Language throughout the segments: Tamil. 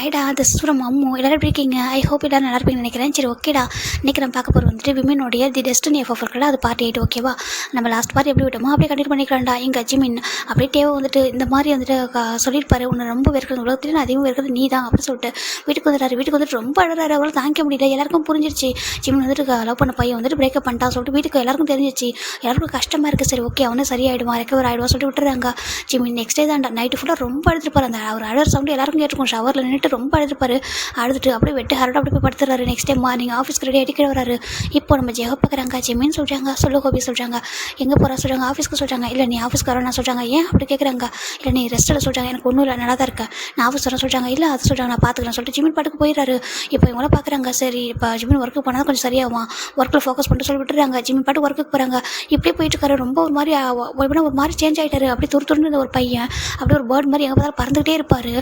ஹாய்டா, திஸ் இஸ் ஃப்ரம் அம்மு. எல்லாரும் எப்படி இருக்கீங்க? ஐ ஹோப் எல்லாரும் நல்லா இருப்பீங்கன்னு நினைக்கிறேன். சரி, ஓகேடா. இன்றைக்கி நம்ம பார்க்க போகிறது வந்துட்டு விமனோடைய தி டெஸ்டினி ஆஃப் இருக்குல்ல, அது பார்ட் 8. ஓகேவா? நம்ம லாஸ்ட் பார்ட் எப்படி விட்டோமோ அப்படியே கண்டினியூ பண்ணிக்கலாம்டா. எங்கள் ஜிமின் அப்படியே தேவை வந்துட்டு இந்த மாதிரி வந்துட்டு சொல்லியிருப்பாரு, உன்னை ரொம்ப வெறுக்கிறது உலகத்துலேயும் அதிகமாக வெறுக்கிறது நீ தான் அப்படின்னு சொல்லிட்டு வீட்டுக்கு வந்துட்டு ரொம்ப அழகாரு. அவளால் தாங்கிக்க முடியல. எல்லாருக்கும் புரிஞ்சிருச்சு ஜிமின் வந்துட்டு லவ் பண்ண பையன் வந்துட்டு பிரேக்கப் பண்ணிட்டா சொல்லிட்டு வீட்டுக்கு எல்லாருக்கும் தெரிஞ்சிச்சு. எல்லாருக்கும் கஷ்டமாக இருக்குது. சரி, ஓகே, அவனே சரியாயிடுவான், ரெக்கவர் ஆகிடுவான் சொல்லிட்டு விட்டுறாங்க. ஜிமின் நெக்ஸ்ட் டே தான் நைட்டு ஃபுல்லாக ரொம்ப அழுதுருப்பாரு. அந்த அவர் அழகிற சவுண்டு எல்லாருக்கும் கேட்டுருக்கும். ஷவரில் நின்றுட்டு ரொம்ப அழுதுட்டு அப்படியே வெட்டு ஹரட அப்படி போய் படுத்துறாரு. நெக்ஸ்ட் டைம் மார்னிங் ஆஃபீஸ்க்கு ரெடி அடிக்கிற வராரு. இப்போ நம்ம ஜெக பார்க்குறாங்க. ஜெமின்னு சொல்கிறாங்க, சொல்லு ஹோபி சொல்கிறாங்க, எங்கே போகிறா சொல்கிறாங்க, ஆஃபீஸ்க்கு சொல்கிறாங்க. இல்லை நீ ஆஃபீஸ்க்கு வரேன் சொல்கிறாங்க. ஏன் அப்படி கேட்குறாங்க. இல்லை நீ ரெஸ்ட்டில் சொல்கிறாங்க. எனக்கு ஒன்றும் இல்லை, நல்லா தான் இருக்கேன், நான் ஆஃபீஸ் வரேன் சொல்கிறாங்க. இல்லை அது சொல்கிறாங்க, நான் பார்த்துக்கலாம் சொல்லிட்டு ஜிமின் பாட்டுக்கு போயிடுறாரு. இப்போ இவங்கள பார்க்குறாங்க. சரி, இப்போ ஜிமின் ஒர்க்கு போனால் கொஞ்சம் சரியாகும், ஒர்க்கில் ஃபோக்கஸ் பண்ணிட்டு சொல்லி விட்டுறாங்க. ஜிமின் பாட்டு ஒர்க்குக்கு போகிறாங்க. இப்படியே போயிட்டு இருக்காரு. ரொம்ப ஒரு மாதிரி சேஞ்ச் ஆகிட்டாரு. அப்படி துருத்துருந்து ஒரு பையன் அப்படியே ஒரு பேர்ட் மாதிரி எங்கே பார்த்தாலும் பறந்துகிட்டே இருப்பார்.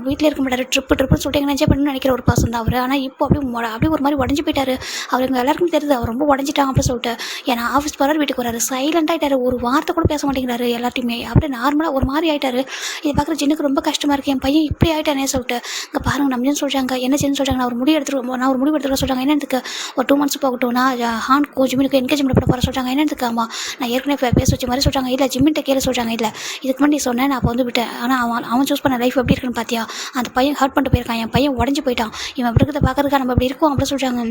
வீட்டில் இருக்க மாட்டார். ட்ரிப்புன்னு சொல்லிட்டு எங்கே என்ஜாய் பண்ணணும்னு நினைக்கிற ஒரு பர்சன் தான் அவர். ஆனால் இப்போ அப்படியே ஒரு மாதிரி உடஞ்சி போயிட்டாரு. அவருக்கு எல்லாருக்கும் தெரியுது அவர் ரொம்ப உடஞ்சிட்டான் அப்படின்னு சொல்லிட்டு. ஏன்னா ஆஃபீஸ் போகிறாரு, வீட்டுக்கு வராரு, சைலண்ட் ஆகிட்டாரு. ஒரு வார்த்தை கூட பேச மாட்டேங்கிறாரு. எல்லாத்தையுமே அப்படியே நார்மலாக ஒரு மாதிரி ஆகிட்டாரு. இதை பார்க்குற ஜின்னுக்கு ரொம்ப கஷ்டமாக இருக்குது. என் பையன் இப்படி ஆகிட்டானே சொல்லிட்டு. இங்கே பாருங்க, நம்ம சொல்கிறாங்க என்ன செய்யணும்னு சொல்கிறாங்க. நான் ஒரு முடிவு எடுத்துருக்க சொல்கிறாங்க. என்னத்துக்கு ஒரு 2 months போகட்டும், நான் ஹான்க்கு ஜிம்முக்கு என்கேஜ்மெண்ட் பண்ண போகிற சொல்கிறாங்க. என்னத்துக்கு ஆமாம் நான் ஏற்கனவே பேச வச்ச மாதிரி சொல்கிறாங்க. இல்லை ஜிம்மிட்ட கேள்வி சொல்கிறாங்க. இல்லை இதுக்கு முன்னாடி சொன்னேன், நான் அப்போ வந்து விட்டேன். ஆனால் அவன் சூஸ் பண்ண லைஃப் எப்படி இருக்குன்னு பார்த்தியா? அந்த பையன் ஹர்ட் பண்ணிட்டு போயிருக்கான். என் பையன் உடஞ்சி போயிட்டான். இவன் அப்படி இருக்கிறத பார்க்கறதுக்கா நம்ம அப்படி இருக்கோம் அப்படின்னு சொல்கிறாங்க.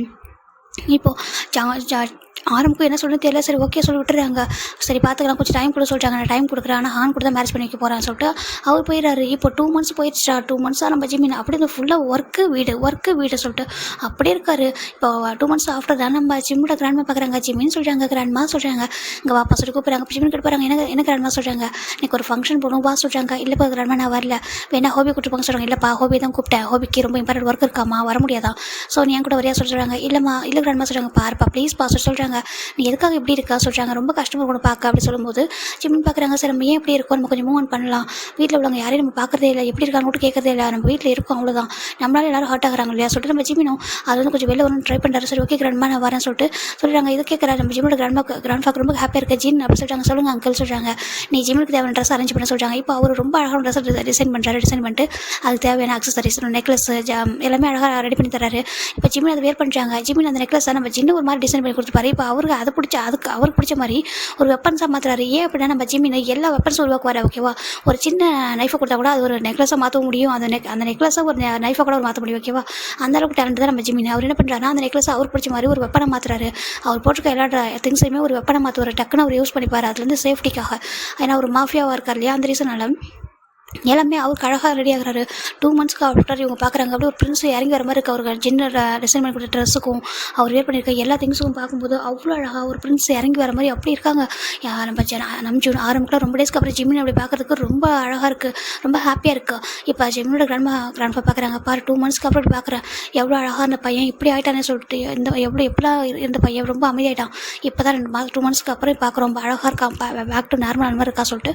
இப்போது ஆரம்புக்கும் என்ன சொல்லுன்னு தெரியல. சரி, ஓகே சொல்லி விட்டுறாங்க. சரி, பார்த்துக்கலாம், கொஞ்சம் டைம் கூட சொல்லிட்டாங்க. நான் டைம் கொடுக்குறேன், ஆனால் ஹான் கூட தான் மேரேஜ் பண்ணி வைக்க போகிறான்னு சொல்லிட்டு அவர் போயிடுறாரு. இப்போ 2 months போயிடுச்சா. 2 months நம்ம ஜிமின் அப்படி இந்த ஃபுல்லாக ஒர்க்கு வீடு சொல்லிட்டு அப்படியே இருக்காரு. இப்போ 2 months ஆஃப்டர் தான் நம்ம ஜிம்மோட கிராண்ட்மா பார்க்குறாங்க. ஜிமின்னு சொல்கிறாங்க, கிராண்ட்மா சொல்கிறாங்க. இங்கே வாப்பா சொல்லி கூப்பிட்றாங்க. ஜிமின் கிட்ட போகிறாங்க. என்ன கிராண்ட்மா சொல்கிறாங்க. எனக்கு ஒரு ஃபங்க்ஷன் போகணும் வா சொல்கிறாங்க. இல்லைப்பா கிராண்ட்மா நான் வரல, வேணா ஹோபி கூப்பிட்டு சொல்கிறாங்க. இல்லைப்பா ஹோபி தான் கூப்பிட்டேன், ஹோபிக்கு ரொம்ப இம்பார்ட்டன்ட் ஒர்க் இருக்காமா, வர முடியாதான். ஸோ நீ என் கூட வரையா சொல்கிறாங்க. இல்லைம்மா இல்லை கிராண்ட்மா சொல்கிறாங்க. பாருப்பா ப்ளீஸ் பா சொல்கிறாங்க. நீ எதுக்காக இப்படி இருக்கா சொல்கிறாங்க. ரொம்ப கஷ்டமாக இருக்கணும் பார்க்க அப்படி சொல்லும்போது ஜிமின் பார்க்குறாங்க. சரி, நம்ம ஏன் எப்படி இருக்கோம், நம்ம கொஞ்சம் மூவ் ஆன் பண்ணலாம். வீட்டில் உள்ளவங்க யாரையும் நம்ம பார்க்குறதே இல்லை, எப்படி இருக்காங்க கூட கேட்கறதே இல்லை, நம்ம வீட்டில் இருக்கோம் அவ்வளோதான், நம்மளால எல்லாரும் ஹர்ட் ஆகிறாங்க இல்லையா சொல்லிட்டு நம்ம ஜிமினும் அது வந்து கொஞ்சம் வெளில வரணும் ட்ரை பண்ணுறாரு. சரி, ஓகே கிராண்ட்மா நான் வரேன் சொல்லிட்டு சொல்கிறாங்க. இது கேட்குறாரு. நம்ம ஜிம்மோட கிராண்ட்ஃபாக்கு ரொம்ப ஹாப்பியாக இருக்க ஜின் அப்படி சொல்கிறாங்க. சொல்லுங்க அங்கிள் சொல்கிறாங்க. நீ ஜிம்முக்கு தேவையான ட்ரெஸ் அரேஞ்ச் பண்ண சொல்கிறாங்க. இப்போ அவர் ரொம்ப அழகான ட்ரெஸ் டிசைன் பண்ணிட்டு அதுக்கு தேவையான அக்சசரிஸ், நெக்லஸ் எல்லாமே அழகாக ரெடி பண்ணி தராரு. இப்போ ஜிமின் அதை வேர் பண்ணுறாங்க. ஜிமின் அந்த நெக்லஸ் நம்ம ஜின்னு ஒரு மாதிரி டிசைன் பண்ணி கொடுத்துப்பாரு. இப்போ அவருக்கு அதை அவருக்கு பிடிச்ச மாதிரி ஒரு வெப்பன்ஸாக மாற்றுறாரு. ஏன் அப்படின்னா நம்ம ஜிமின் எல்லா வெப்பன்ஸும் உருவாக்குவார். ஓகேவா? ஒரு சின்ன நைஃபை கொடுத்தா கூட அது ஒரு நெக்லஸாக மாற்ற முடியும். அந்த நெக்லஸாக ஒரு நைஃபை கூட ஒரு மாற்ற முடியும். ஓகேவா? அந்த அளவுக்கு டேலண்ட் தான் நம்ம ஜிமின். அவர் என்ன பண்ணுறாருன்னா அந்த நெக்லஸை அவருக்கு பிடிச்ச மாதிரி ஒரு வெப்பனை மாற்றுறாரு. அவர் போட்டிருக்க எல்லா திங்ஸையுமே ஒரு வெப்பனை மாற்றுவார். டக்குன்னு அவர் யூஸ் பண்ணிப்பார். அதுலேருந்து சேஃப்டிக்காக. ஏன்னா ஒரு மாஃபியாவாக இருக்கார் இல்லையா, அந்த ரீசனால எல்லாமே அவருக்கு அழகாக ரெடி ஆகிறாரு. 2 months ஆஃப்டர் இவங்க பார்க்குறாங்க. அப்படியே ஒரு பிரின்ஸ் இறங்கி வர மாதிரி இருக்குது. அவருக்கு ஜின்னர் டிசைன் பண்ணி கொடுத்த ட்ரெஸ்ஸுக்கும் அவர் வேர் பண்ணியிருக்க எல்லா திங்ஸுக்கும் பார்க்கும்போது அவ்வளோ அழகாக ஒரு பிரின்ஸ் இறங்கி வர மாதிரி அப்படி இருக்காங்க. நம்ம ஜூன் ஆரம்பிக்கலாம் ரொம்ப டேஸ்க்கு அப்புறம் ஜிமின் அப்படி பார்க்குறதுக்கு ரொம்ப அழகாக இருக்குது, ரொம்ப ஹாப்பியாக இருக்குது. இப்போ ஜிமினோட கிராண்ட்ஃபா பார்க்குறாங்க. பாரு 2 months அப்புறம் இப்படி பார்க்குறேன், எவ்வளோ அழகாக அந்த பையன் இப்படி ஆகிட்டானே சொல்லிட்டு எப்படிலாம் இருந்த பையன் ரொம்ப அமைதியாயிட்டான். இப்போ தான் 2 months அப்புறம் பார்க்குறோம், ரொம்ப அழகாக இருக்கான், பேக் டு நார்மல் அந்த மாதிரி இருக்கா சொல்லிட்டு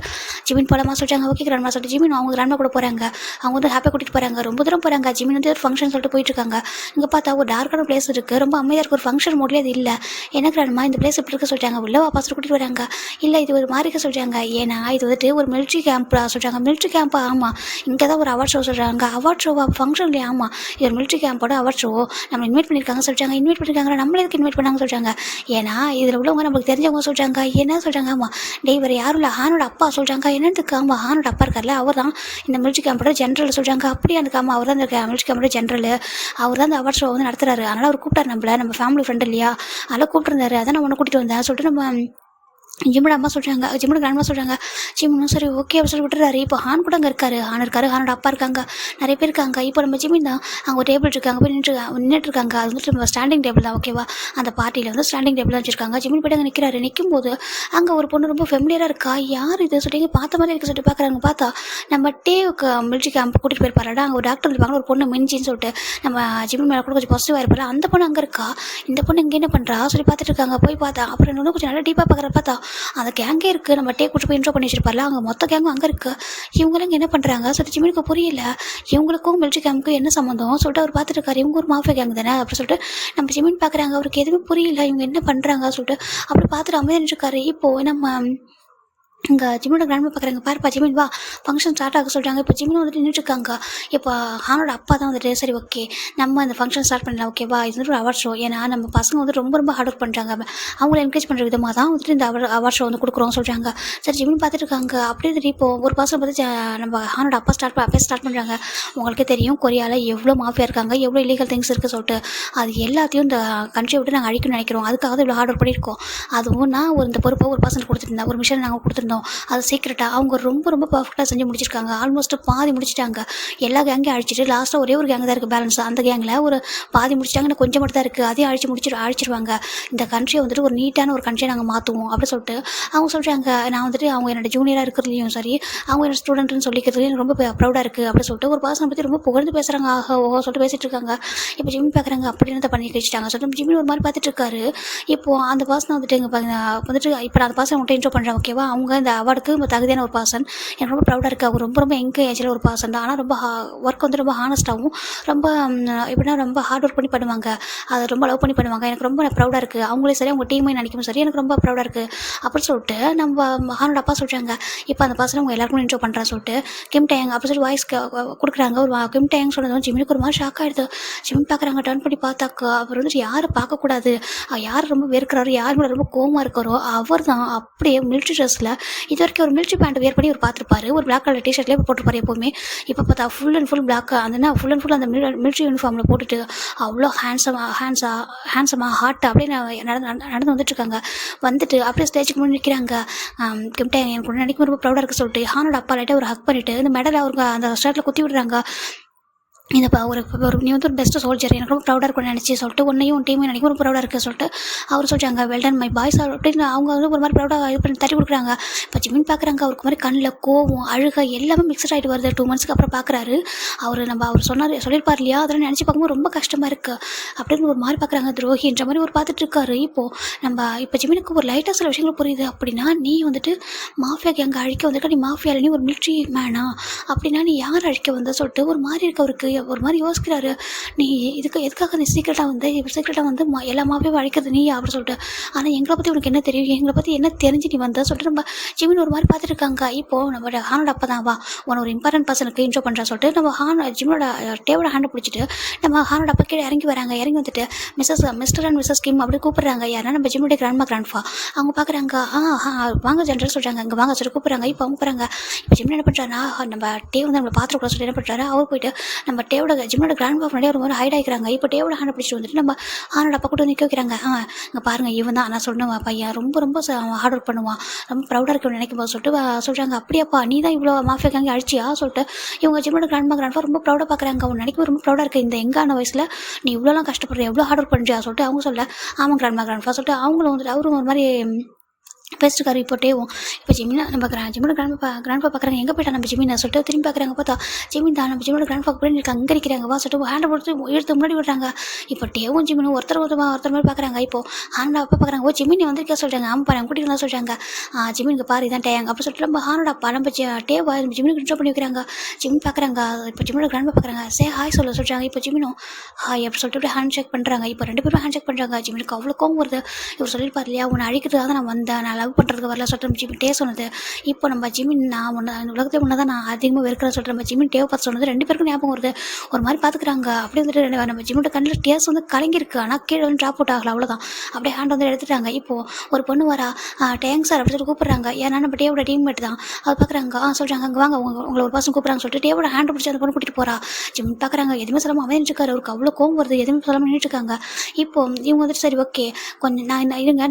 ஜிமின் போலமா சொல்லிட்டாங்க. ஓகே கிராண்ட்மா சொல்லிட்டு ஜிமின் அவங்க கிராண்ட்மா கூட போகிறாங்க. அவங்க வந்து ஹாப்பியாக கூட்டிகிட்டு போகிறாங்க. ரொம்ப தூரம் போகிறாங்க. ஜிமின் வந்து ஒரு ஃபங்க்ஷன் சொல்லிட்டு போயிட்டு இருக்காங்க. இங்கே பார்த்தா ஒரு டார்க்கான பிளேஸ் இருக்குது, ரொம்ப அமைதியாக இருக்குது. ஒரு ஃபங்க்ஷன் மோட்லேயே அது இல்லை. என்ன கிராண்ட்மா இந்த பிளேஸ் எப்படி இருக்க சொல்லிட்டாங்க. உள்ள வாப்பா கூட்டிகிட்டு வராங்க. இல்லை இது ஒரு மாதிரி சொல்கிறாங்க. ஏன்னா இது வந்துட்டு ஒரு மிலிட்ரி கேம்ப்பா சொல்கிறாங்க. மிலிட்ரி கேம்ப்பா? ஆமாம், இங்கே தான் ஒரு அவார்ட் ஷோ சொல்கிறாங்க. அவார்ட் ஷோவா ஃபங்க்ஷன் இல்லையா? ஆமாம், இது ஒரு மிலிட்ரி கேம்போட அவார்ட் ஷோ, நம்ம இன்வைட் பண்ணியிருக்காங்க சொல்கிறாங்க. இன்வைட் பண்ணியிருக்காங்க, நம்மளே எதுக்கு இன்வைட் பண்ணாங்க சொல்கிறாங்க. ஏன்னா இதில் உள்ளவங்க நம்மளுக்கு தெரிஞ்சவங்க சொல்கிறாங்க. என்ன சொல்கிறாங்க. ஆமாம் டேய், வேறு யாரும் இல்லை, ஹானோட அப்பா சொல்கிறாங்க. என்னத்துக்கு? ஆமாம், ஹானோட அப்பா இருக்கார்ல, அவர் தான் இந்த மிலிட்ரி கேம்போட ஜென்ரல் சொல்கிறாங்க. அப்படியே அந்த அவர் தான் இந்த மிலிட்ரி கேம்போட ஜென்ரல், அவர் தான் இந்த அவார்ட் ஷோ வந்து நடத்துறாரு. அதனால் அவர் கூப்பிட்டார் நம்ம ஃபேமிலி ஃப்ரெண்ட் இல்லையா, அதெல்லாம் கூப்பிட்டுருந்தாரு. அதான் நான் ஒன்று கூட்டிகிட்டு வந்தேன் சொல்லிட்டு நம்ம ஜிம்மோட அம்மா சொல்கிறாங்க. ஜிம்மோட கிராண்ட்மா சொல்கிறாங்க. ஜிம்மும் சரி ஓகே அப்படி சொல்லி விட்டுறாரு. இப்போ ஹான் கூட அங்கே இருக்காரு. ஹானோட அப்பா இருக்காங்க, நிறைய பேர் இருக்காங்க. இப்போ நம்ம ஜிம்மின் தான் அங்கே ஒரு டேபிள் இருக்காங்க, போய் நின்றுட்டுருக்காங்க. அது வந்துட்டு நம்ம ஸ்டாண்டிங் டேபிள் தான். ஓகேவா? அந்த பார்ட்டியில் வந்து ஸ்டாண்டிங் டேபிள் தான் வச்சுருக்காங்க. ஜிம்மின் போய்ட்டு அங்கே நிற்கிறாரு. நிற்கும்போது அங்கே ஒரு பொண்ணு ரொம்ப ஃபெமிலியராக இருக்கா. யார் இது சொல்லிட்டு பார்த்த மாதிரி இருக்க சொல்லிட்டு பார்க்குறாங்க. பார்த்தா நம்ம டேவுக்கு மிலிட்ரி கேம்ப் கூட்டிகிட்டு போயிருப்பாருடா. அங்கே ஒரு டாக்டர் இருப்பாங்க, ஒரு பொண்ணு மிஞ்சின்னு சொல்லிட்டு நம்ம ஜிம்மின் மேலே கூட கொஞ்சம் பாசிட்டிவாக இருப்பாரு. அந்த பொண்ணு அங்கே இருக்கா. இந்த பொண்ணு இங்கே என்ன பண்ணுறா சொல்லி பார்த்துட்டு இருக்காங்க. போய் பார்த்தா அப்புறம் இன்னும் கொஞ்சம் நல்லா டீப்பாக பார்க்குற பார்த்தா அந்த கேங்கே இருக்குது. நம்ம டே கூட்டு போய் இன்ட்ரோ பண்ணி வச்சிருப்பார்ல, அங்கே மொத்த கேங்கும் அங்கே இருக்குது. இவங்களும் என்ன பண்ணுறாங்க சொல்லிட்டு ஜிமினுக்கு புரியல. இவங்களுக்கும் மிலிட்ரி கேமுக்கும் என்ன சம்மந்தம் சொல்லிட்டு அவர் பார்த்துட்டு இருக்காரு. இவங்க ஒரு மாஃபியா கேங் தானே அப்படி சொல்லிட்டு நம்ம ஜிமின் பார்க்குறாங்க. அவருக்கு எதுவுமே புரியல, இவங்க என்ன பண்ணுறாங்க சொல்லிட்டு அப்படி பார்த்துட்டு அமைதியாக இருக்காரு. இப்போது நம்ம இங்கே ஜிம்மியோட கிராண்ட்மா பார்க்குறாங்க, பாருப்பா ஜிமின் வா, ஃபங்க்ஷன் ஸ்டார்ட் ஆக சொல்கிறாங்க. இப்போ ஜிமின் வந்துட்டு நின்றுட்டுருக்காங்க. இப்போ ஹானோட அப்பா தான் வந்துட்டு, சரி ஓகே நம்ம அந்த ஃபங்க்ஷன் ஸ்டார்ட் பண்ணலாம் ஓகேவா, இது வந்துட்டு ஒரு அவார்ட் ஷோ, ஏன்னா நம்ம பசங்க வந்து ரொம்ப ரொம்ப ஹார்ட் ஒர்க் பண்ணுறாங்க, அவங்கள என்கரேஜ் பண்ணுற விதமாக தான் வந்துட்டு இந்த அவார்ட் ஷோ வந்து கொடுக்குறோம் சொல்கிறாங்க. சரி ஜிமின் பார்த்துட்டு இருக்காங்க. அப்படியே வந்துட்டு இப்போ ஒரு பர்சன் பார்த்து நம்ம ஹானோட அப்பா ஸ்டார்ட் பண்ணுறாங்க. உங்களுக்கே தெரியும் கொரியாவில் எவ்வளோ மாஃபியா இருக்காங்க, எவ்வளோ இல்லீகல் திங்ஸ் இருக்குது சொல்லிட்டு, அது எல்லாத்தையும் இந்த கண்ட்ரியை விட்டு நாங்கள் அழிக்கணும்னு நினைக்கிறோம், அதுக்காக தான் இவ்வளோ ஹார்ட் ஒர்க் பண்ணியிருக்கோம். அதுவும் நான் இந்த பொறுப்பை ஒரு பர்சன் கொடுத்துருந்தேன், ஒரு மிஷன் நாங்கள் கொடுத்துருந்தோம், அது சீக்கிரட்டாக அவங்க ரொம்ப ரொம்ப பர்ஃபெக்டாக செஞ்சு முடிச்சிருக்காங்க. ஆல்மோஸ்ட் பாதி முடிச்சிட்டாங்க. எல்லா கேங்கையும் அழிச்சிட்டு லாஸ்ட்டாக ஒரே ஒரு கேங் தான் இருக்குது பேலன்ஸ். அந்த கேங்கில் ஒரு பாதி முடிச்சிட்டாங்க, இன்னும் கொஞ்சம் மட்டும் தான் இருக்குது. அதையும் அழிச்சிருவாங்க. இந்த கண்ட்ரியை வந்துட்டு ஒரு நீட்டான ஒரு கண்ட்ரியை நாங்கள் மாற்றுவோம் அப்படின்னு சொல்லிட்டு அவங்க சொல்கிறாங்க. நான் வந்துட்டு அவங்க என்னோட ஜூனியராக இருக்கிறதுலையும் சரி, அவங்க என்னோட ஸ்டூடெண்ட்னு சொல்லிக்கிறதுலையும் எனக்கு ரொம்ப ப்ரௌடாக இருக்குது அப்படின்னு சொல்லிட்டு ஒரு பர்சனை பற்றி ரொம்ப புகழ்ந்து பேசுகிறாங்க. சொல்லிட்டு பேசிகிட்டு இருக்காங்க. இப்போ ஜிம்மி பார்க்குறாங்க, அப்படின்னு பண்ணி கழிச்சிட்டாங்க சொல்லிட்டு ஜிம்மி ஒரு மாதிரி பார்த்துட்டு இருக்காரு. இப்போது அந்த பர்சனை வந்துட்டு இங்கே வந்துட்டு இப்போ அந்த பர்சன் அவங்கள்ட்ட இன்ட்ரோ பண்ணுறாங்க ஓகேவா, அவங்க இந்த அவார்டுக்கு தகுதியான ஒரு பர்சன், எனக்கு ரொம்ப ப்ரௌடாக இருக்குது. அவங்க ரொம்ப ரொம்ப என்கரேஜில் ஒரு பர்சன் தான், ஆனால் ரொம்ப ஒர்க் வந்து ரொம்ப ஹானஸ்ட்டாகவும் ரொம்ப எப்படின்னா ரொம்ப ஹார்ட் ஒர்க் பண்ணி பண்ணுவாங்க, அதை ரொம்ப லவ் பண்ணி பண்ணுவாங்க. எனக்கு ரொம்ப ப்ரௌடாக இருக்குது, அவங்களே சரி அவங்க டீமே நினைக்கும் சரி, எனக்கு ரொம்ப ப்ரௌடாக இருக்குது அப்படின்னு சொல்லிட்டு நம்ம ஹானோட அப்பா சொல்கிறாங்க. இப்போ அந்த பர்சனை அவங்க எல்லாருக்கும் இன்ட்ரோ பண்ணுறான்னு சொல்லிட்டு கிம் டேங் அப்படி சொல்லி வாய்ஸ் கொடுக்குறாங்க. ஒரு கிம் டேங் சொன்னது ஜிம்மினுக்கு ஒரு மாதிரி ஷாக் ஆகிடுது. ஜிம் பார்க்குறாங்க, டர்ன் பண்ணி பார்த்தாக்கா அவர் வந்துட்டு யாரை பார்க்கக்கூடாது, யார் ரொம்ப வெறுக்கிறாரோ, யார் மேலே ரொம்ப கோவமாக இருக்காரோ அவர் தான் அப்படியே மிலிட்ரி ட்ரெஸ்ஸில் இது வரைக்கும் ஒரு மிலிட்ரி பேண்ட் வேர் பண்ணி ஒரு பார்த்துருப்பாரு, ஒரு பிளாக் கலர் டிஷர்ட்லேயே போட்டுருப்பாரு எப்போவுமே. இப்போ பார்த்தா ஃபுல் அண்ட் ஃபுல் பிளாக், அந்த ஃபுல் அண்ட் ஃபுல் அந்த மிலிட்ரி யூனிஃபார்மில் போட்டுட்டு அவ்வளோ ஹேண்ட்ஸமாக ஹார்ட் அப்படியே நடந்து வந்துட்டுருக்காங்க. வந்துட்டு அப்படியே ஸ்டேஜுக்கு முன்னாடி நிற்கிறாங்க. கிம்டே எனக்கு ஒன்று நினைக்கும் ரொம்ப ப்ரௌடாக இருக்குது சொல்லிட்டு ஹானோட அப்பா லைட்டாக ஒரு ஹக் பண்ணிவிட்டு இந்த மெடலை அவருக்கு அந்த ஷர்ட்டில் குத்தி விடுறாங்க. இந்தப்பா நீ வந்து ஒரு பெஸ்ட் சோல்ஜர், எனக்கு ரொம்ப ப்ரௌடாக இருக்கும்னு நினச்சி சொல்லிட்டு உன்னையும் டீமையும் நினைக்கும் ரொம்ப ப்ரௌடாக இருக்குது சொல்லிட்டு அவர் சொல்கிறாங்க. வெல்டன் மை பாய்ஸ் அப்படின்னு அவங்க வந்து ஒரு மாதிரி ப்ரௌடாக இது பண்ணி தட்டி கொடுக்குறாங்க. இப்போ ஜிமின் பார்க்குறாங்க, அவருக்கு மாதிரி கண்ணில் கோவம் அழுக எல்லாமே மிக்சட் ஆகிட்டு வருது. 2 months அப்புறம் பார்க்குறாரு. அவர் சொல்லியிருப்பார் இல்லையா, அதெல்லாம் நினச்சி பார்க்கும்போது ரொம்ப கஷ்டமாக இருக்குது அப்படின்னு ஒரு மாதிரி பார்க்குறாங்க. துரோகின்ற மாதிரி ஒரு பார்த்துட்டு இருக்காரு. இப்போ ஜிமினுக்கு ஒரு லைட்டாக சில விஷயங்கள் புரியுது. அப்படின்னா நீ வந்துட்டு மாஃபியா கேங்க அழிக்க வந்திருக்க, நீ மாஃபியாவில் நீ ஒரு மிலிட்ரி மேனா, அப்படின்னா நீ யார் அழிக்க வந்த சொல்லிட்டு ஒரு மாதிரி இருக்க அவருக்கு. ஒரு மாதிரி யோசிக்கிறாரு. நீ எதுக்காக நீ சீக்கிரட்டாக வந்து எல்லா மாஃபியாவும் அழிக்கிறது நீ அப்படி சொல்லிட்டு, ஆனால் எங்களை பற்றி உனக்கு என்ன தெரியும், எங்களை பற்றி என்ன தெரிஞ்சு நீ வந்த சொல்லிட்டு நம்ம ஜிமின் ஒரு மாதிரி பார்த்துட்டு இருக்காங்க. இப்போது நம்ம ஹானோட அப்பா தான் வா உன ஒரு இம்பார்ட்டன்ட் பர்சனுக்கு இன்ட்ரோ பண்ணுறா சொல்லிட்டு நம்ம ஜிமினோட டேவோட ஹேண்டை பிடிச்சிட்டு நம்ம ஹானோட அப்பா கீழே இறங்கி வராங்க. இறங்கி வந்துட்டு மிஸ்டர் அண்ட் மிஸ்ஸஸ் கிம் அப்படி கூப்பிட்றாங்க. யாரா நம்ம ஜிமினுடைய கிராண்ட்ஃபா அவங்க பார்க்குறாங்க. வாங்க ஜென்ரல் சொல்கிறாங்க, அங்கே வாங்க சொல்லி கூப்பிட்றாங்க. இப்போ அவங்க போகிறாங்க. இப்போ ஜிமின் என்ன பண்ணுறாருன்னா, நம்ம டேவ் வந்து நம்மளை பார்த்துருக்கூட சொல்லி என்ன பண்ணுறாரு, அவர் போயிட்டு நம்ம டேவோட ஜிம்மோட கிராண்ட்பா முன்னாடி ஒரு மாதிரி ஹைட் ஆகிக்கிறாங்க. இப்போ டேவோட ஹேண்டை பிடிச்சிட்டு வந்துட்டு நம்ம ஹானோட அப்பா கூட நிற்க வைக்கிறாங்க. இங்கே பாருங்கள், இவன் தான் நான் சொன்னவன் பையன், ரொம்ப ரொம்ப ஹார்ட் ஒர்க் பண்ணுவான், ரொம்ப ப்ரௌடாக இருக்கணும்னு நினைக்கும் போது சொல்லிட்டு சொல்கிறாங்க. அப்படியாப்பா நீ தான் இவ்வளோ மாஃபியா கேங்க அழிச்சியா சொல்லிட்டு இவங்க ஜிம்மோட கிராண்ட்பா ரொம்ப ப்ரௌடாக பார்க்குறாங்க. அவன் நினைக்கும் ரொம்ப ப்ரௌடாக இருக்குது, இந்த எங்கான வயசில் நீ இவ்வளோலாம் கஷ்டப்படுற, எவ்வளோ ஹார்ட் ஒர்க் பண்ணுறியா சொல்லிட்டு அவங்க சொல்ல ஆமாம் கிராண்ட்பா சொல்லிட்டு அவங்களும் வந்துட்டு அவரும் ஒரு மாதிரி பேசிட்டுருக்காரு. இப்போ ஜிமினா நம்ம ஜிம்மோட கிராண்ட்பா பார்க்குறாங்க. எங்கே போயிட்டா நம்ம ஜிமினா சொல்லிட்டு திரும்பி பார்க்குறாங்க. பார்த்தா ஜிமின் தான் நம்ம ஜிம்மோட கிராண்ட்பா கூட எனக்கு அங்கே இருக்கிறாங்க வா சொல்லிட்டு ஹேண்டை போட்டு எடுத்து முன்னாடி விடுறாங்க. இப்போ டேவும் ஜிமினும் ஒருத்தர் மாதிரி பார்க்குறாங்க. இப்போ ஹானோட அப்பா பார்க்குறாங்க. ஓ ஜிமின் வந்திருக்கா சொல்கிறாங்க. ஆமாம் பாரு கூட்டிட்டு தான் சொல்கிறாங்க. ஜிமினுக்கு பாரு இதான் டேங்க அப்படி சொல்லிட்டு நம்ம ஹானோட அப்பா நம்ம டேவா நம்ம ஜிமினுக்கு இன்ட்ரோ பண்ணி வைக்கிறாங்க. ஜிமின் பார்க்குறாங்க. இப்போ ஜிம்மோட கிராண்ட்பா பார்க்குறாங்க. ஹாய் சொல்கிறாங்க. இப்போ ஜிமினும் ஹாய் அப்படி சொல்லிட்டு ஹேண்ட் ஷேக் பண்ணுறாங்க. இப்போ 2 பேரும் ஹேண்ட் ஷேக் பண்ணுறாங்க. ஜிமினுக்கு அவ்வளோ கோவம் வருது. இவர் சொல்லியிருப்பார் இல்லையா, உன்னை அழிக்கிறதுக்காக நான் வந்தேன், நான் லவ் பண்ணுறதுக்கு வரல சொல்லிட்டு நம்ம ஜிமின் டே சொன்னது. இப்போ நம்ம ஜிமின் நான் இந்த உலகத்தை ஒன்று தான் நான் அதிகமாக வெறுக்கிறேன் சொல்லிட்டு நம்ம ஜிமின் டேவை பார்த்து சொன்னது 2 பேருக்கும் ஞாபகம் வருது. ஒரு மாதிரி பார்த்துக்கிறாங்க. அப்படியே வந்துட்டு நம்ம ஜிமினோட கண்ணில் டேஸ் வந்து கலங்கிருக்கு, ஆனால் கீழே வந்து ட்ராப் அவுட் ஆகல, அவ்வளோதான். அப்படியே ஹேண்ட் வந்து எடுத்துட்டாங்க. இப்போது ஒரு பொண்ணு வரா, டேங் சார் அப்படி சொல்லி கூப்பிட்றாங்க. ஏன்னா நம்ம டேவோட டீம்மேட் தான். அது பார்க்குறாங்க. சொல்கிறாங்க அங்கே வாங்க உங்களை ஒரு பர்சன் கூப்பிட்றாங்க சொல்லிட்டு டேவோட ஹேண்ட் பிடிச்சி அந்த பொண்ணு கூட்டிகிட்டு போகிறா. ஜிமின் பார்க்குறாங்க. எதுவுமே சொல்லாமல் அமைஞ்சிருக்காரு. அவருக்கு அவ்வளோ கோவம் வருது, எதுவுமே சொல்லாமல் நின்றுட்டுருக்காங்க. இப்போ இவங்க வந்துட்டு சரி ஓகே கொஞ்சம்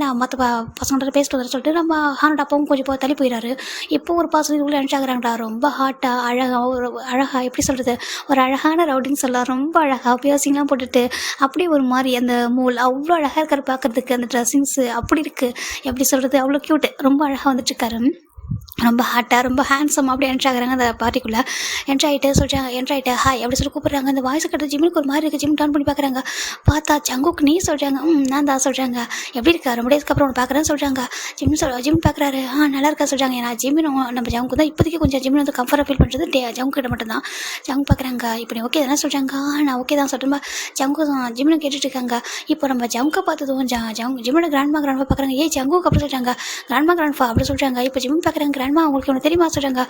நான் மற்ற பசங்கள்ட்ட பேசிட்டு வர சொல்லிட்டு நம்ம ஹானோட அப்பாவும் கொஞ்சம் தள்ளி போயிடாரு. இப்போ ஒரு பர்சன் உள்ள நினச்சாகிறாங்கடா, ரொம்ப ஹாட்டாக அழகாக எப்படி சொல்கிறது, ஒரு அழகான ரவுடின்னு சொல்லலாம். ரொம்ப அழகாக பியர்சிங்லாம் போட்டுட்டு அப்படியே ஒரு மாதிரி அந்த மூல் அவ்வளோ அழகாக இருக்காரு பார்க்குறதுக்கு. அந்த ட்ரெஸ்ஸிங்ஸு அப்படி இருக்குது, எப்படி சொல்கிறது, அவ்வளோ க்யூட்டு, ரொம்ப அழகாக வந்துட்டுருக்காரு. ரொம்ப ஹாட்டாக ரொம்ப ஹேண்ட்ஸமாக அப்படி என்ட்ரு ஆகுறாங்க அந்த பார்ட்டிக்குள்ளே. என்ட்ரு ஆகிட்டு ஹாய் அப்படி சொல்லி கூப்பிட்றாங்க. அந்த வாய்ஸ் கட்டுறது ஜிம்முக்கு ஒரு மாதிரி இருக்குது. ஜிம் டர்ன் பண்ணி பார்க்குறாங்க. பார்த்தா ஜங்குக்கு நீ சொல்கிறாங்க. நான் தான் சொல்கிறாங்க. எப்படி இருக்கா ரொம்ப டேஸ்க்கு அப்புறம் ஒன்று பார்க்குறேன்னு சொல்கிறாங்க. ஜிம் பார்க்குறாரு. நல்லா இருக்கா சொல்கிறாங்க. நான் ஜிம்மின் நம்ம ஜங்குக்கு தான் இப்போதைக்கு கொஞ்சம் ஜிம்மில் வந்து கம்ஃபர்ட்டாக ஃபீல் பண்ணுறது ஜங்கு கிட்ட மட்டும்தான். ஜங்கு பார்க்குறாங்க. இப்போ நீ ஓகே தானே சொல்கிறாங்க. நான் ஓகே தான் சொல்கிறேன். ஜங்கு ஜிம்மில் கேட்டுட்டு இருக்காங்க. இப்போ நம்ம ஜங்கை பார்த்ததும் ஜிம்மோட கிராண்ட்மா பார்க்குறாங்க. ஜங்குக்கு அப்படி சொல்கிறாங்க. கிராண்ட்மா அப்படி சொல்கிறாங்க. இப்போ ஜிம் பார்க்குறாங்க. கிராண்ட்மா உங்களுக்கு ஒன்று தெரியுமா சொல்கிறாங்க.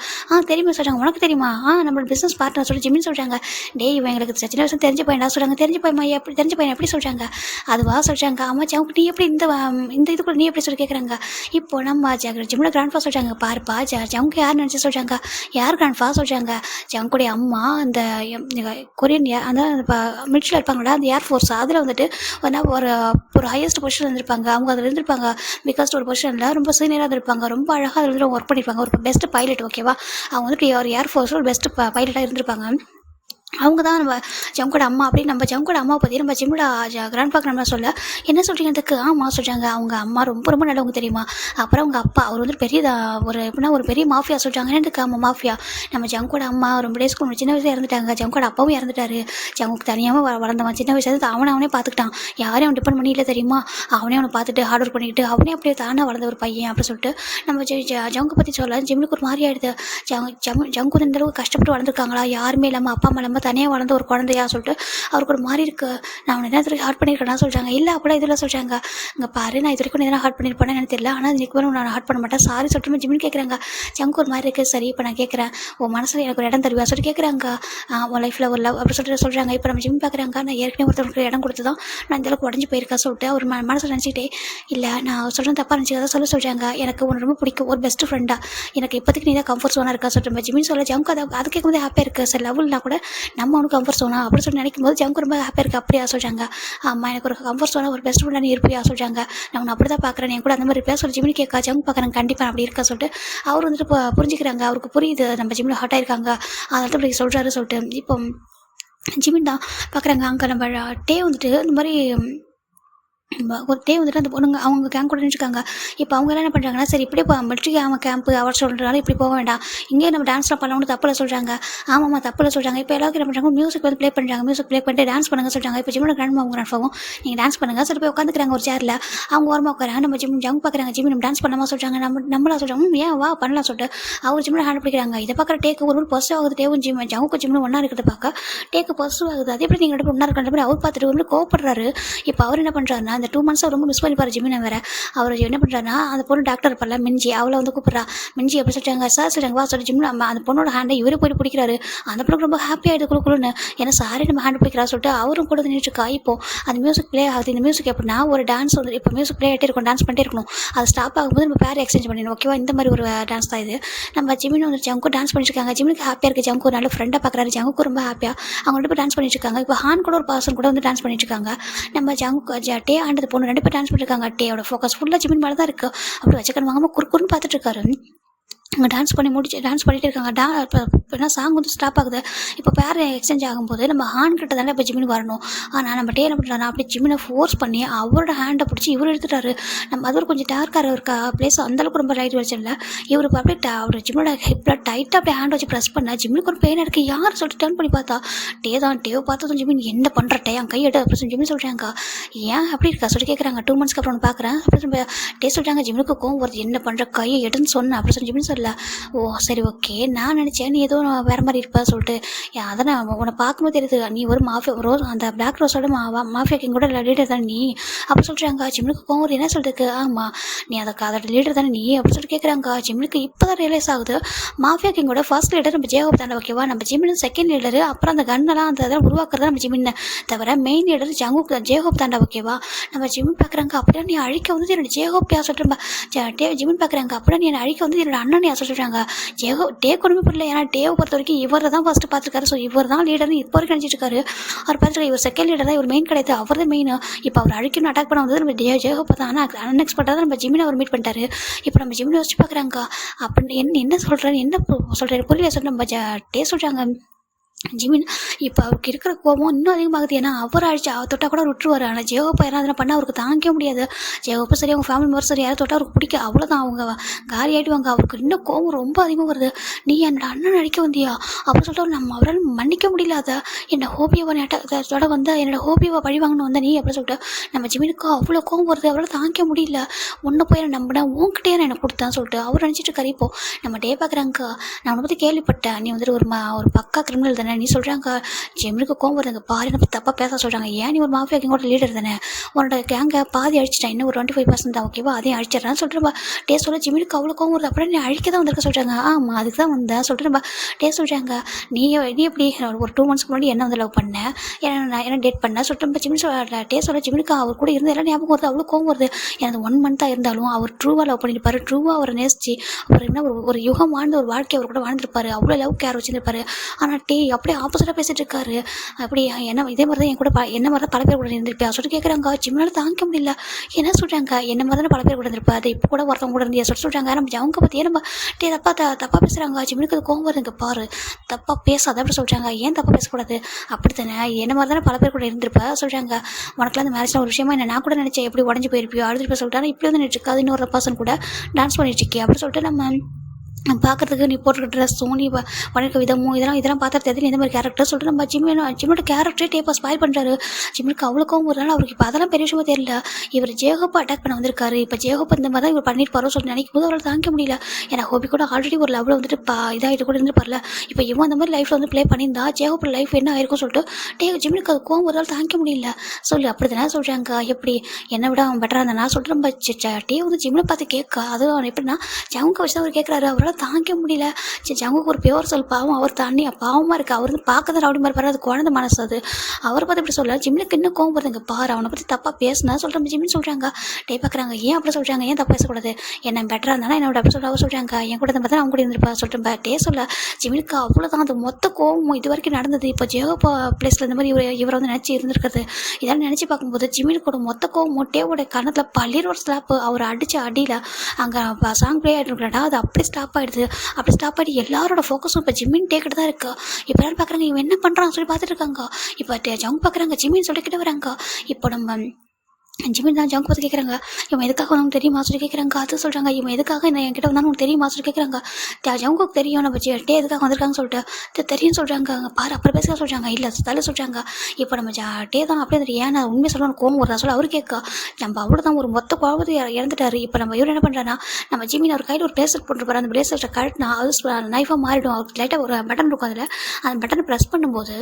தெரியுமா சொல்கிறாங்க. உனக்கு தெரியுமா? நம்மளோட பிஸ்னஸ் பார்ட்னர் சொல்லி ஜிம்மின்னு சொல்கிறாங்க. இவன் எங்களுக்கு சின்ன வயசு தெரிஞ்ச பையனா சொல்கிறாங்க. தெரிஞ்ச பையமா எப்படி தெரிஞ்ச பையன் எப்படி சொல்கிறாங்க. அதுவா சொல்கிறாங்க. ஆமாம் ஜங்கு நீ எப்படி இந்த இதுக்குள்ள நீ எப்படி சொல்லி கேட்குறாங்க. இப்போ நம்ம ஜிம்மோட கிராண்ட்ஃபா சொல்கிறாங்க. பாருப்பா ஜங்கு யார் நினச்சி சொல்கிறாங்க. யார் கிராண்ட்ஃபா சொல்கிறாங்க. ஜங்குடைய அம்மா அந்த கொரியன் அந்த மிலிட்ரியில் இருப்பாங்களா அந்த ஏர்ஃபோர்ஸ் அதில் வந்துட்டு ஒரு ஹையஸ்ட் பொசிஷன் இருந்திருப்பாங்க. அவங்க அதில் இருந்திருப்பாங்க. பிகாஸ் ஒரு பொசிஷனில் ரொம்ப சீனியராக இருந்திருப்பாங்க. ரொம்ப அழகாக அதில் ஒர்க் பண்ணியிருப்பாங்க. ஒரு பெஸ்ட் பைலட் ஓகேவா. அவங்க வந்துட்டு ஒரு ஏர்ஃபோர்ஸில் ஒரு பெஸ்ட் பைலட்டாக இருந்திருப்பாங்க. அவங்க தான் நம்ம ஜங்கோட அம்மா. அப்படி நம்ம ஜங்கோட அம்மாவை பற்றி நம்ம ஜிம்மோட கிராண்ட்ஃபாக்கு நம்ம சொல்ல என்ன சொல்கிறீங்க அதுக்கு. சொல்கிறாங்க. அவங்க அம்மா ரொம்ப ரொம்ப நல்லவங்க தெரியுமா. அப்புறம் அவங்க அப்பா அவர் வந்துட்டு பெரிய ஒரு பெரிய மாஃபியா சொல்கிறாங்க. எனக்கு ஆமாம் மாஃபியா. நம்ம ஜங்கோட அம்மா ரொம்ப டேஸ்க்கு சின்ன வயசில் இறந்துட்டாங்க. ஜங்கோட அப்பாவும் இறந்துட்டாரு. ஜங்குக்கு தனியாக வளர்ந்தவன் சின்ன வயசுல அவனே பார்த்துக்கிட்டான். யாரையும் அவன் டிபெண்ட் பண்ணியில தெரியுமா. அவனே அவனை பார்த்துட்டு ஹார்ட் ஒர்க் பண்ணிக்கிட்டு அவனே அப்படியே தானே வளர்ந்த ஒரு பையன் அப்படின்னு சொல்லிட்டு நம்ம ஜங்கு பற்றி சொல்ல ஜிம்முக்கு ஒரு மாதிரி ஆகிடுது. ஜங்கு இந்த அளவுக்கு கஷ்டப்பட்டு வளர்ந்துருக்காங்களா. யாருமே இல்லாமல் அப்பா அம்மா இல்லாமல் தனியாக வளர்ந்த ஒரு குழந்தையா சொல்லிட்டு அவருக்கு ஒரு மாதிரி இருக்குது. நான் அவனை என்ன இதுவரைக்கும் ஹார்ட் பண்ணியிருக்கேன்னா சொல்கிறாங்க. இல்லை அப்போ இதில் சொல்கிறாங்க. இங்கே பாரு நான் இது வரைக்கும் எதனா ஹார்ட் பண்ணியிருப்பேன்னு எனக்கு தெரியல. ஆனால் இதுக்கு மேலே நான் ஹார்ட் பண்ண மாட்டேன் சாரி சொல்லிட்டு ஜிம்மின்னு கேட்குறாங்க. ஜங்கு ஒரு மாதிரி இருக்குது. சரி இப்போ நான் கேட்குறேன் உன் மனசில் எனக்கு ஒரு இடம் தருவா சொல்லிட்டு கேட்குறாங்க. உன் லைஃப்பில் ஒரு லவ் அப்படி சொல்லிட்டு சொல்கிறாங்க. இப்போ நம்ம ஜிம் பார்க்குறாங்க. நான் ஏற்கனவே ஒருத்தருக்கு இடம் கொடுத்து தான் நான் இந்தளவுக்கு உடஞ்சி போயிருக்கா சொல்லிட்டு அவர் மனசில் நினச்சிக்கிட்டே இல்லை நான் சொல்கிறேன் தப்பாக நினச்சிக்கிறதா சொல்கிறாங்க. எனக்கு உன்னை ரொம்ப பிடிக்கும் ஒரு பெஸ்ட் ஃப்ரெண்டாக எனக்கு இப்போதைக்கு நீ தான் கம்ஃபர்ட் ஜோனாக இருக்கா சொல்லிட்டு ஜிம்மின்னு சொல்ல ஜங்கு அது கேட்கும்போது ஹாப்பியாக இருக்குது. சரி லவ்னா கூட நம்ம அவனுக்கு கம்ஃபர்ட் ஜோனா அப்படி சொல்லி நினைக்கும் போது ஜங்கு ரொம்ப ஹாப்பியாக இருக்குது. அப்படியா சொல்கிறாங்க. ஆமாம் எனக்கு ஒரு கம்ஃபர்ட் ஜோனா ஒரு பெஸ்ட் ஃப்ரெண்டாக நீ இருப்பியா சொல்கிறாங்க. நான் அப்படி தான் பார்க்குறேன் என் கூட அந்த மாதிரி இருப்பியா சொல்லி ஜிம்மினி கேட்கா. ஜங்கு பார்க்குறேன் கண்டிப்பாக அப்படி இருக்கா சொல்லிட்டு அவர் வந்துட்டு புரிஞ்சுக்கிறாங்க. அவருக்கு புரியுது நம்ம ஜிம்மில் ஹார்ட் ஆயிருக்காங்க. அதனால இப்படி சொல்கிறாரு சொல்லிட்டு இப்போ ஜிம்மின் தான் பார்க்குறாங்க. அங்கே நம்ம டே வந்துட்டு இந்த மாதிரி ஒரு டே வந்துட்டு அந்த பொண்ணுங்க அவங்க கேம்ப் கூட நினச்சிருக்காங்க. இப்போ அவங்க எல்லாம் என்ன பண்ணுறாங்கன்னா சரி இப்படியே மிலிட்ரி கேம்ப்பு அவர் சொல்கிறனால இப்படி போக வேண்டாம் இங்கே நம்ம டான்ஸ்லாம் பண்ணணும்னு தப்பில் சொல்கிறாங்க. ஆமாம்மா தப்பில் சொல்கிறாங்க. இப்போ எல்லாருக்கும் என்ன பண்ணுறாங்க மியூசிக் வந்து ப்ளே பண்ணுறாங்க. மியூசிக் ப்ளே பண்ணிட்டு டான்ஸ் பண்ணுங்க சொல்கிறாங்க. இப்போ ஜிம்மோட கிராண்ட்மா அவங்க கிராண்ட்ஃபாவும் நீங்கள் டான்ஸ் பண்ணுங்க சரி போய் உட்காந்துக்கிறாங்க ஒரு சேரில். அவங்க ஓரமாக உட்காராங்க. நம்ம ஜங்கு பார்க்குறாங்க. ஜிம்மி நம்ம டான்ஸ் பண்ணாமல் சொல்கிறாங்க. நம்மளா சொல்கிறாங்க ஏன் வா பண்ணலாம் சொல்லிட்டு அவர் ஜிம்மில் ஹேண்ட் பிடிக்கிறாங்க. இதை பார்க்குற டேக்கு ஒரு பாசிட்டிவ் ஆகுது. டேவும் ஜங்குக்கு ஜிம்மில் ஒன்றா இருக்கிறது பார்க்க டேக்கு பாசிட்டிவ் ஆகுது. அதே எப்படி நீங்கள் ஒன்றா இருக்கிற மாதிரி அவர் பார்த்துட்டு வந்து கோவப்படுறாரு. இப்போ அவர் என்ன பண்ணுறாருன்னா இந்த 2 months ரொம்ப மிஸ் பண்ணிப்பாரு ஜிம்மினை வேறு. அவர் என்ன பண்ணுறாருன்னா அந்த பொண்ணு டாக்டர் இருப்பார்ல மிஞ்சி அவளை வந்து கூப்பிட்றா. மிஞ்சி எப்படி சொல்லிட்டாங்க சார் சொல்கிறாங்க வா சொல்லி ஜிம்மில் அந்த பொண்ணோட ஹேண்டை இவரே போய்ட்டு பிடிக்கிறாரு. அந்த பொண்ணு ரொம்ப ஹாப்பியாகிடுது குழுன்னு ஏன்னா சாரி நம்ம ஹேண்ட் பிடிக்கிறா சொல்லிட்டு அவரும் கூட நின்றுட்டுருக்கா. இப்போ அந்த மியூசிக் ப்ளே ஆகுது. இந்த மியூசிக் எப்படின்னா ஒரு டான்ஸ் வந்து இப்போ மியூசிக் ப்ளே ஆகிட்டே இருக்கும் டான்ஸ் பண்ணிட்டே இருக்கணும். அது ஸ்டாப் ஆகும்போது நம்ம பேர் எக்ஸ்சேஞ்ச் பண்ணிடணும் ஓகேவா. இந்த மாதிரி ஒரு டான்ஸ் தான் இது. நம்ம ஜிம்மின் வந்து ஜங்கு டான்ஸ் பண்ணிட்டுருக்காங்க. ஜிம்முக்கு ஹாப்பியாக இருக்குது. ஜங்கு நல்ல ஃப்ரெண்டாக பார்க்குறாரு. ஜங்குக்கு ரொம்ப ஹாப்பியாக அவங்க 2 பேர் டான்ஸ் பண்ணிட்டுருக்காங்க. இப்போ ஹான் கூட ஒரு பர்சன் கூட வந்து டான்ஸ் பண்ணிட்டுருக்காங்க. நம்ம ஜங்கு டே ஆண்டது பொண்ணு 2 பேர் டான்ஸ் பண்ணிட்டுருக்காங்க. டேயோட ஃபோக்கஸ் ஃபுல்லாக ஜிம்மின் மேலே தான் இருக்குது. அப்படி வச்சுக்கணும் வாங்காமல் குறுக்குன்னு பார்த்துட்ருக்காரு. அங்கே டான்ஸ் பண்ணிகிட்டே இருக்காங்க. இப்போ சாங் வந்து ஸ்டாப் ஆகுது. இப்போ பேர் எக்ஸ்சேஞ்ச் ஆகும்போது நம்ம ஹான் கிட்ட தானே இப்போ ஜிம்மின் வரணும். ஆனால் நம்ம டே என்ன பண்ணுறாங்க அப்படி ஜிம்மினை ஃபோர்ஸ் பண்ணி அவரோட ஹேண்டை பிடிச்சி இவர் எடுத்துட்டாரு. நம்ம அது ஒரு கொஞ்சம் டார்க்காக இருக்கா பிளேஸ் அந்தளவுக்கு ரொம்ப லைட் வச்சிடல. இவர் இப்போ அப்படியே அவர் ஜிம்மோட ஹிப்பில் டைட்டாக அப்படியே ஹேண்ட் வச்சு ப்ரெஸ் பண்ண ஜிம்மினுக்கு ஒரு பெயின் இருக்குது. யார் சொல்லிட்டு டர்ன் பண்ணி பார்த்தா டேவை பார்த்ததும் ஜிம்மின் என்ன பண்ணுற டே என் கையெடு அப்படி சொல்லி ஜிம்மின் சொல்கிறாங்க. ஏன் அப்படி இருக்கா சொல்லி கேட்குறாங்க. 2 months அப்புறம் பார்க்குறேன் அப்படி நம்ம டே சொல்கிறாங்க. ஜிம்மினுக்கு கோவம் வருது. என்ன பண்ணுற கையை எடுன்னு சொன்னேன் அப்படி சொல்லி ஜிம்மின் சொல்ல. ஓ சரி ஓகே நான் நினச்சேன் நீ ஏதோ வேறு மாதிரி இருப்பா சொல்லிட்டு அதை நான் உன்னை பார்க்கும்போது தெரியுது நீ ஒரு மாஃபியா அந்த பிளாக் ரோஸோட மாஃபியா கிங் கூட லீடர் தானே நீ அப்படி சொல்கிறாங்க. ஜிம்முக்கு கோவம் என்ன சொல்கிறதுக்கு ஆமாம் நீ அதோட லீடர் தானே நீ அப்படி சொல்லிட்டு கேட்குறாங்க. ஜிம்முக்கு இப்போ தான் ரியலைஸ் ஆகுது மாஃபியா கிங்கோட ஃபர்ஸ்ட் லீடர் நம்ம ஜேகோப் தானே ஓகேவா. நம்ம ஜிம்மின் செகண்ட் லீடர் அப்புறம் அந்த கன்னெல்லாம் அந்த இதெல்லாம் உருவாக்குறது நம்ம ஜிம்மின் தவிர மெயின் லீடர் ஜேகோப் தாண்டா ஓகேவா. நம்ம ஜிம்மின் பார்க்குறாங்க. அப்படியே நீ அழிக்க வந்து என்னோட ஜேகோப் யா சொல்லிட்டு ஜிம்மின் பார்க்குறாங்க. அப்படியே நீ அழிக்க வந்து என்னோட அண்ணன் யா சொல்லிடுறாங்க. டே கொண்டுமே புரியல. ஏன்னா டேவை பொறுத்த வரைக்கும் இவரை தான் ஃபஸ்ட்டு பார்த்துருக்காரு. ஸோ இவர் தான் லீடர்னு இப்போ வரைக்கும் நினச்சிட்டு இருக்காரு. அவர் பார்த்துருக்காரு இவர் செகண்ட் லீடர் தான் இவர் மெயின் கிடையாது. அவர் தான் மெயின். இப்போ அவர் அழிக்கணும் அட்டாக் பண்ண வந்தது நம்ம ஜேகோப் தான். ஆனால் அன்எக்ஸ்பெக்டாக நம்ம ஜிம்மினை அவர் மீட் பண்ணிட்டாரு. இப்போ நம்ம ஜிம்மினை யோசிச்சு பார்க்குறாங்க. அப்படின்னு என்ன சொல்கிறாரு என்ன சொல்கிறாரு புரியல சொல்லிட்டு நம்ம டே சொல்கிறாங்க. ஜிமின் இப்போ அவருக்கு இருக்கிற கோபம் இன்னும் அதிகமாகுது. ஏன்னா அவர் தொட்டால் கூட அவர் விட்டுருவார். ஆனால் ஜெயகோப்பா யாராவது எதனா பண்ணால் அவருக்கு தாங்கிக்க முடியாது. ஜெயகோப்பா சரி, அவங்க ஃபேமிலி மெம்பர் சரி, யாராவது தொட்டால் அவருக்கு பிடிக்க அவ்வளோதான், அவங்க காலி ஆகிடுவாங்க. அவருக்கு இன்னும் கோபம் ரொம்ப அதிகமாக வருது. நீ என்னோட அண்ணன் அடிக்க வந்தியா அப்படின்னு சொல்லிட்டு நம்ம அவரால் மன்னிக்க முடியல. அதை என்னோட ஹோபியாவை தொட வந்த என்னோட ஹோபியாவை பழி வாங்கணும் வந்த நீ அப்படின்னு சொல்லிட்டு நம்ம ஜிமினுக்கு அவ்வளோ கோபம் வருது. அவரால் தாங்கிக்க முடியல. ஒன்று போய் நான் நம்பினேன், உன்கிட்டே நான் எனக்கு கொடுத்தேன்னு சொல்லிட்டு அவர் நினச்சிட்டு இருக்காரு. இப்போ நம்ம டே பார்க்குறாங்க, நான் உன்னை பற்றி கேள்விப்பட்டேன், நீ வந்துட்டு ஒரு பக்கா கிரிமினல் தானே. நீ சொல்கிறாங்க ஜெமினுக்கு கோவம் வருதுங்க பாரு, நம்ம தப்பாக பேச சொல்கிறாங்க. ஏன் நீ ஒரு மாஃபியா கேங்கோட லீடர் தானே, உன்னோட கேங்கை பாதி அழிச்சிட்டேன், இன்னும் ஒரு 25% தான் ஓகேவா, அதையும் அழிச்சிடறேன்னு சொல்கிறேன். டே சொல்ல ஜெமினுக்கு அவ்வளோ கோவம் வருது. அப்படியே நீ அழிக்க தான் வந்திருக்க சொல்கிறாங்க. ஆமாம், அதுக்கு தான் வந்தேன் சொல்லிட்டு நம்ம டே சொல்கிறாங்க. நீ எப்படி ஒரு 2 months முன்னாடி என்ன வந்து லவ் பண்ணேன், என்ன டேட் பண்ண சொல்லிட்டு நம்ம ஜிமின் சொல்ல டே சொல்ல ஜிமினுக்கு அவர் கூட இருந்து எல்லாம் ஞாபகம் வருது. அவ்வளோ கோவம் வருது. எனக்கு 1 month இருந்தாலும் அவர் ட்ரூவாக லவ் பண்ணியிருப்பாரு, ட்ரூவாக அவரை நேசிச்சு அவர் என்ன ஒரு யுகம் வாழ்ந்த ஒரு வாழ்க்கை அவர் கூட வாழ்ந்துருப்பாரு, அவ்வளோ லவ் கேர் வச்சுருப்பாரு. ஆனால் டே அப்படியே ஆப்போசிட்டாக பேசிட்டு இருக்காரு. அப்படி என்ன இதே மாதிரி தான் என் கூட என்ன மாதிரி தான் பல பேர் கூட இருந்திருப்பியா சொல்லிட்டு கேட்குறாங்க. ஜிம்னால தாங்கிக்க முடியல. என்ன சொல்கிறாங்க, என்ன மாதிரி தானே பல பேர் கூட இருந்திருப்பா, அது இப்போ கூட ஒருத்தவங்க கூட இருந்தியா சொல்கிறாங்க. நம்ம அவங்க பற்றியே நம்ம டே தப்பாக பேசுகிறாங்க. ஜிம்னுக்கு அது கோவம் வருதுங்க பாரு, தப்பாக பேசாத அப்படி சொல்கிறாங்க. ஏன் தப்பாக பேசக்கூடாது, அப்படி தானே என்ன மாதிரி தானே பல பேர் கூட இருந்திருப்பா சொல்கிறாங்க. உனக்குலாம் அந்த மேரேஜ்லாம் ஒரு விஷயமா என்ன நான் கூட நினச்சேன், எப்படி உடஞ்சி போயிருப்பியோ அழுதுட்டு சொல்லிட்டாரு. இப்படி வந்து நினச்சிருக்கா, அது இன்னொரு பர்சன் கூட டான்ஸ் பண்ணிட்டு இருக்கே அப்படின்னு சொல்லிட்டு நம்ம பார்க்குறதுக்கு நீ போட்டுருக்க ட்ரெஸ்ஸும் நீ பண்ணிருக்க விதமும் இதெல்லாம் பார்த்தா தெரியுது இந்த மாதிரி கேரக்டர் சொல்லிட்டு நம்ம ஜிம்மோட கேரக்டரே டேப்பா ஸ்பாயில் பண்ணுறாரு. ஜிம்முக்கு அவ்வளோக்கும் ஒரு நாள் அவருக்கு இப்போ அதெல்லாம் பெரிய விஷயமா தெரியல. இவர் ஜேகோப்பா அட்டாக் பண்ண வந்திருக்காரு. இப்போ ஜேகோப்பா இந்த மாதிரி தான் இவர் பண்ணியிருப்பாரோ சொல்லி நினைக்கும் போது அவரால் தாங்க முடியல. ஏன்னா ஹோபி கூட ஆல்ரெடி ஒரு லெவலில் வந்துட்டு இதாகிட்டு கூட இருந்துருப்பார்ல. இப்போ இவன் அந்த மாதிரி லைஃப்பில் வந்து ப்ளே பண்ணியிருந்தா ஜேகோப்பா லைஃப் என்ன ஆயிருக்கும் சொல்லிட்டு ஜிம்முக்கு அது கோவம் ஒரு நாள் தாங்க முடியல சொல்லி அப்படி தானே சொல்கிறாங்க. எப்படி என்னை விட அவன் பெட்டராக இருந்தா சொல்லிட்டு நம்ம டே வந்து ஜிம்மில் பார்த்து கேட்க அது அவன் எப்படின்னா ஜவுங்க வச்சு தான் அவர் கேட்குறாரு. அவரால் தாங்க முடியல. சரி ஜவுக்கு ஒரு பியோர் சொல் பாவம், அவர் தண்ணி பாவமாக இருக்குது. அவர் வந்து பார்க்க தான் ரவுடி மாதிரி பாரு, அது குழந்தை மனசு. அது அவரை பார்த்து இப்படி சொல்ல ஜிம்னுக்கு இன்னும் கோவம் வருதுங்க பாரு, அவனை பற்றி தப்பாக பேசினா சொல்கிறேன் ஜிம்னு சொல்கிறாங்க. டே பார்க்குறாங்க ஏன் அப்படி சொல்கிறாங்க, ஏன் தப்பாக பேசக்கூடாது, என்ன பெட்டராக இருந்தாலும் என்னோட அப்படி சொல்ல அவர் சொல்கிறாங்க. என் கூட பார்த்தா அவங்க கூட இருந்திருப்பா சொல்லிட்டு டே சொல்ல ஜிம்னுக்கு அவ்வளோதான் அது மொத்த கோவம் இது வரைக்கும் நடந்தது. இப்போ ஜேகோப்பா பிளேஸில் இந்த மாதிரி இவரை வந்து நினச்சி இருந்திருக்கிறது இதெல்லாம் நினச்சி பார்க்கும்போது ஜிம்னுக்கோட மொத்த கோவம் டேவோட கணத்தில் பள்ளியில் ஒரு ஸ்லாப்பு அவர் அடித்த அடியில் அங்கே சாங் ப்ளே ஆகிட்டு இருக்கிறா அது அப்படி ஸ்டாப் ஆகிடுது. அப்படி ஸ்டாப் ஆகிட்டு எல்லாரோட ஃபோக்கஸும் இப்போ ஜிம்மின் டேக்கிட்டு தான் இருக்கா. இப்போ யாரும் பார்க்குறாங்க இவன் என்ன பண்ணுறான்னு சொல்லி பார்த்துட்டு இருக்காங்க. இப்போ ஜவுங்க பார்க்குறாங்க ஜிம்மின்னு சொல்லிக்கிட்டு வராங்க. இப்போ நம்ம ஜிமின் தான் ஜவுங்க பார்த்து கேட்குறாங்க, இவன் எதுக்காக உனக்கு தெரியுமா சொல்லி கேட்குறாங்க. அது சொல்கிறாங்க இவன் எதுக்காக என்ன என்கிட்ட வந்தாலும் உனக்கு தெரியுமா சொல்லி கேட்குறாங்க. ஜவுங்களுக்கு தெரியும் நம்ம டே எதுக்காக வந்திருக்காங்கன்னு சொல்லிட்டு தெரியும் சொல்கிறாங்க. பாரு அப்புறம் பேச சொல்கிறாங்க. இல்லை தலை சொல்கிறாங்க. இப்போ நம்ம டே தான் அப்படியே ஏன் நான் உண்மையை சொல்லணும் கோவம் வருதா சொல்ல அவர் கேட்க நம்ம அவ்வளோதான் ஒரு மொத்த கோவத்தை இறந்துட்டாரு. இப்போ நம்ம இவர் என்ன பண்ணுறான்னா நம்ம ஜிமின் அவர் கையில் ஒரு பிரேஸ்லெட் போட்டுருப்பாரு. அந்த பிரேஸ்லெட்டை கழட்டினா அது நைஃபாக மாறிடும். அவருக்கு லைட்டாக ஒரு பட்டன் இருக்கும். அதில் அந்த பட்டனை ப்ரெஸ் பண்ணும்போது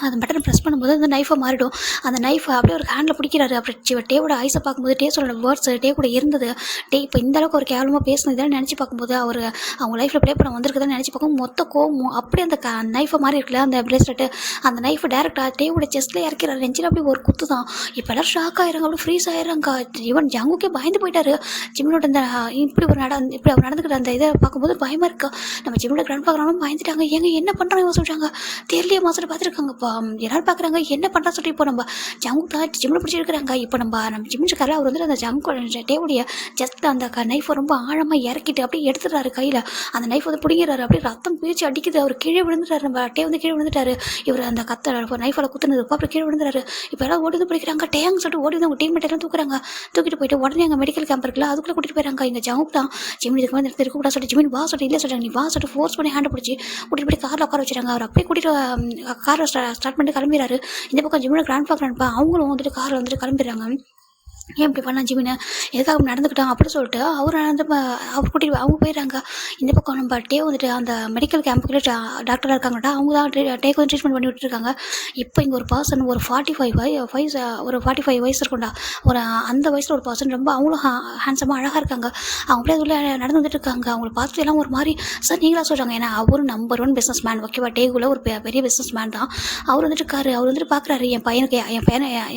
அந்த பட்டனை ப்ரெஸ் பண்ணும்போது அந்த நைஃபை மாறிடும். அந்த நைஃபை அப்படியே ஒரு ஹேண்டில் பிடிக்கிறாரு. அப்புறம் டேவோட ஐஸை பார்க்கும்போது டே சொல்கிற வேர்ட்ஸ் டே கூட இருந்தது. டே இப்போ இந்த அளவுக்கு ஒரு கேவலமாக பேசினது இதெல்லாம் நினச்சி பார்க்கும்போது அவர் அவங்க லைஃப்பில் ப்ளே பண்ண வந்திருக்குதுன்னு நினச்சி பார்க்கும் மொத்த கோவம் அப்படியே அந்த நைஃபை மாறி இருக்குல்ல அந்த பிரேஸ்லெட்டு அந்த நைஃபை டேரெக்டாக டேவோட செஸ்ட்டில் இறக்கிறாரு. நெஞ்சில் அப்படியே ஒரு குத்து தான். இப்போ எல்லோரும் ஷாக் ஆகிறாங்க, அப்படியே ஃப்ரீஸ் ஆகிறாங்க. ஈவன் ஜங்குக்கே பயந்து போயிட்டாரு. ஜிம்னோட இந்த இப்படி அவர் நடந்துக்கிட்ட அந்த இதை பார்க்கும்போது பயமாக இருக்கா. நம்ம ஜிம்னோட கிராண்ட் பார்க்குறாலும் பயந்துட்டாங்க. ஏங்க என்ன பண்ணுறாங்க சொல்கிறாங்க தெரியலையே மாதம் பார்த்துருக்காங்க. எல்லாரும் பார்க்குறாங்க என்ன பண்ணுறா சொல்லி இப்போ நம்ம ஜங்கு தான் ஜிம்மில் பிடிச்சிருக்கிறாங்க. இப்போ நம்ம ஜிம்மில் இருக்காரு அவர் வந்துட்டு அந்த ஜங்கு டேவுடைய ஜஸ்ட் அந்த நைஃபை ரொம்ப ஆழமாக இறக்கிட்டு அப்படியே எடுத்துடுறாரு கையில். அந்த நைஃப் வந்து பிடிக்கிறாரு. அப்படியே ரத்தம் பிரித்து அடிக்குது. அவர் கீழே விழுந்துட்டாரு. நம்ம டே வந்து கீழே விழுந்துட்டாரு. இவர் அந்த நைஃபால் குத்துனது அப்புறம் கீழே விழுந்துறாரு. இப்போ எல்லாம் ஓடி வந்து பிடிக்கிறாங்க. டேங்க சொல்லிட்டு ஓடி வந்து அவங்க டீம்மேட் எல்லாம் தூக்குறாங்க. தூக்கிட்டு போயிட்டு உடனே அங்கே மெடிக்கல் கேம்ப் இருக்குல்ல அதுக்குள்ளே கூட்டிட்டு போயிறாங்க. இங்கே ஜங்கு தான் ஜிம்மின் இதுக்கு வந்து இருக்கக்கூடாது சொல்லிட்டு ஜிம்மின் வா சொல்லிட்டு இல்லை சொல்கிறாங்க. நீ வா சொல்லிட்டு ஃபோர்ஸ் பண்ணி ஹேண்டை பிடிச்சி கூட்டிட்டு போய் காரில் உட்கார வச்சுறாங்க. அவர் அப்படியே கூட்டிட்டு காரை ஸ்டார்ட் பண்ணிட்டு கிளம்பிடுறாரு. இந்த பக்கம் ஜிம்மில் கிராண்ட் பார்க்குறான்ப்பா அவங்களும் வந்துட்டு காரில் வந்துட்டு கிளம்பிடுறாங்க. ஏன் இப்படி பண்ணா ஜிமின் எதுக்காக நடந்துக்கிட்டான் அப்படின்னு சொல்லிட்டு அவர் கூட்டிட்டு அவங்க போயிடுறாங்க. இந்த பக்கம் நம்ம டே வந்துட்டு அந்த மெடிக்கல் கேம்புக்குள்ளே டாக்டராக இருக்காங்கடா அவங்க தான் டேக்கு வந்து ட்ரீட்மெண்ட் பண்ணி விட்டுருக்காங்க. இப்போ இங்கே ஒரு பர்சன் ஒரு 45 வயசு இருக்கும்டா. ஒரு அந்த வயசில் ஒரு பர்சன் ரொம்ப அவங்களும் ஹேண்ட்ஸமாக அழகாக இருக்காங்க. அவங்க அப்படியே அதில் நடந்து வந்துட்டு இருக்காங்க. அவங்கள பார்த்து எல்லாம் ஒரு மாதிரி சார் நீங்களாக சொல்கிறாங்க. ஏன்னா அவர் நம்பர் 1 பிஸ்னஸ் மேன் ஓகேவா. டேக்குள்ளே ஒரு பெரிய பிஸ்னஸ் மேன் தான் அவர் வந்துட்டு இருக்காரு. அவர் வந்துட்டு பார்க்குறாரு என் பையனை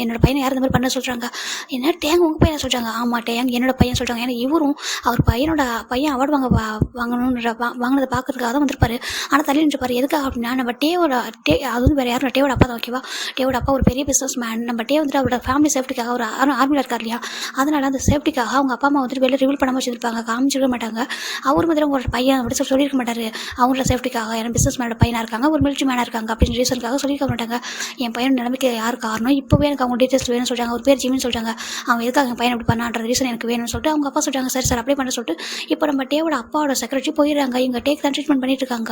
என்னோட பையனை யார் இந்த மாதிரி பண்ண சொல்கிறாங்க. என்ன டேங் உங்கள் பையனை சொல்கிறாங்க. ஆமாம் டேங் என்னோட பையன் சொல்கிறாங்க. ஏன்னா இவரும் அவர் பையன் அவார்டு வாங்கினதை பார்க்கறதுக்காக தான் வந்திருப்பாரு. ஆனால் தள்ளி நின்றுப்பாரு. எதுக்காக அப்படின்னா நம்ம அது வந்து வேறு யாரும் டேவோட அப்பா தான். ஓகேவா, டேவோட அப்பா ஒரு பெரிய பிஸ்னஸ் மேன். நம்ம டே வந்துட்டு அவரோட ஃபேமிலி சேஃப்டிக்காக ஒரு ஆர்மியில் இருக்கார் இல்லையா, அதனால அந்த சேஃப்டிக்காக அவங்க அப்பா அம்மா வந்துட்டு வெளில ரிவீல் பண்ணாமல் வச்சுருப்பாங்க, காமிச்சிக்க மாட்டாங்க. அவர் மாதிரி உங்களோட பையன் அப்படி சொல்லியிருக்க மாட்டார். அவங்களோட சேஃப்டிக்காக ஏன்னா பிஸ்னஸ் மேனோட பையனாக இருக்காங்க, ஒரு மிலிட்ரி மேனாக இருக்காங்க அப்படின்னு ரீசனுக்காக சொல்லியிருக்க மாட்டாங்க. என் பையன் நிலைமைக்கு யார் காரணம், இப்போவே எனக்கு அவங்க டீட்டெயில்ஸ் வேணும்னு சொல்கிறாங்க. ஒரு பேர் ஜிமின்னு சொல்கிறாங்க. அவன் எதுக்காக என் பையன் அப்படி பண்ணான்ற ரீசன் எனக்கு வேணும்னு சொல்லிட்டு அவங்க அப்பா சொல்கிறாங்க. சரி சார் அப்படியே பண்ண சொல்லிட்டு இப்போ நம்ம டேவோட அப்பாவோட செக்ரட்டரி போயிடுறாங்க. இங்கே டேக் தான் ட்ரீட்மெண்ட் பண்ணிட்டு இருக்காங்க.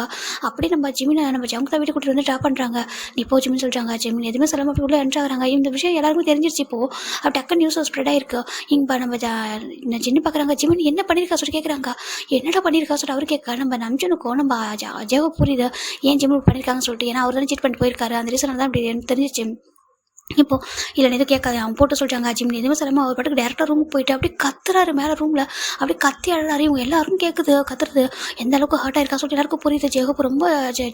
அப்படி நம்ம ஜிமினை நம்ம ஜவுங்க தான் வீட்டுக்கு கூட்டிட்டு வந்து ட்ராப் பண்ணுறாங்க. நீ இப்போ ஜிமின்னு சொல்கிறாங்க. ஜிமின் எதுவுமே சொல்லாமல் அப்படி உள்ள என்ட்ரு ஆகிறாங்க. இந்த விஷயம் எல்லாருக்கும் தெரிஞ்சிருச்சு. இப்போது அப்படி டக்கு நியூஸ் ஸ்ப்ரெட் ஆயிருக்கு. இங்கே நம்ம ஜின்னு பார்க்குறாங்க. ஜிமின் என்ன பண்ணியிருக்கா சொல்லி கேட்குறாங்க. என்னடா பண்ணியிருக்கா சொல்லிட்டு அவர் கேட்க நம்ம நம்ஜனுக்கும் நம்ம ஜெகோ புரியுது ஏன் ஜிமின் பண்ணியிருக்காங்கன்னு சொல்லிட்டு. ஏன்னா அவர் தானே சீட் பண்ணிட்டு போயிருக்காரு. அந்த ரீசன் தான் அப்படி தெரிஞ்சிச்சு. இப்போ இல்லை எதுவும் கேட்காது அவன் போட்டு சொல்லிட்டாங்க. ஜிமின் எதுவுமே சொல்லாமல் அவர் பாட்டுக்கு டேரக்டாக ரூமுக்கு போயிட்டு அப்படியே கத்துறாரு. மேலே ரூமில் அப்படியே கத்தி அழறாரு. இவங்க எல்லாரும் கேட்குது கத்துறது. எந்த அளவுக்கு ஹர்ட் ஆயிருக்கா சொல்லிட்டு எல்லாருக்கும் புரியுது. ஜெகப்பு ரொம்ப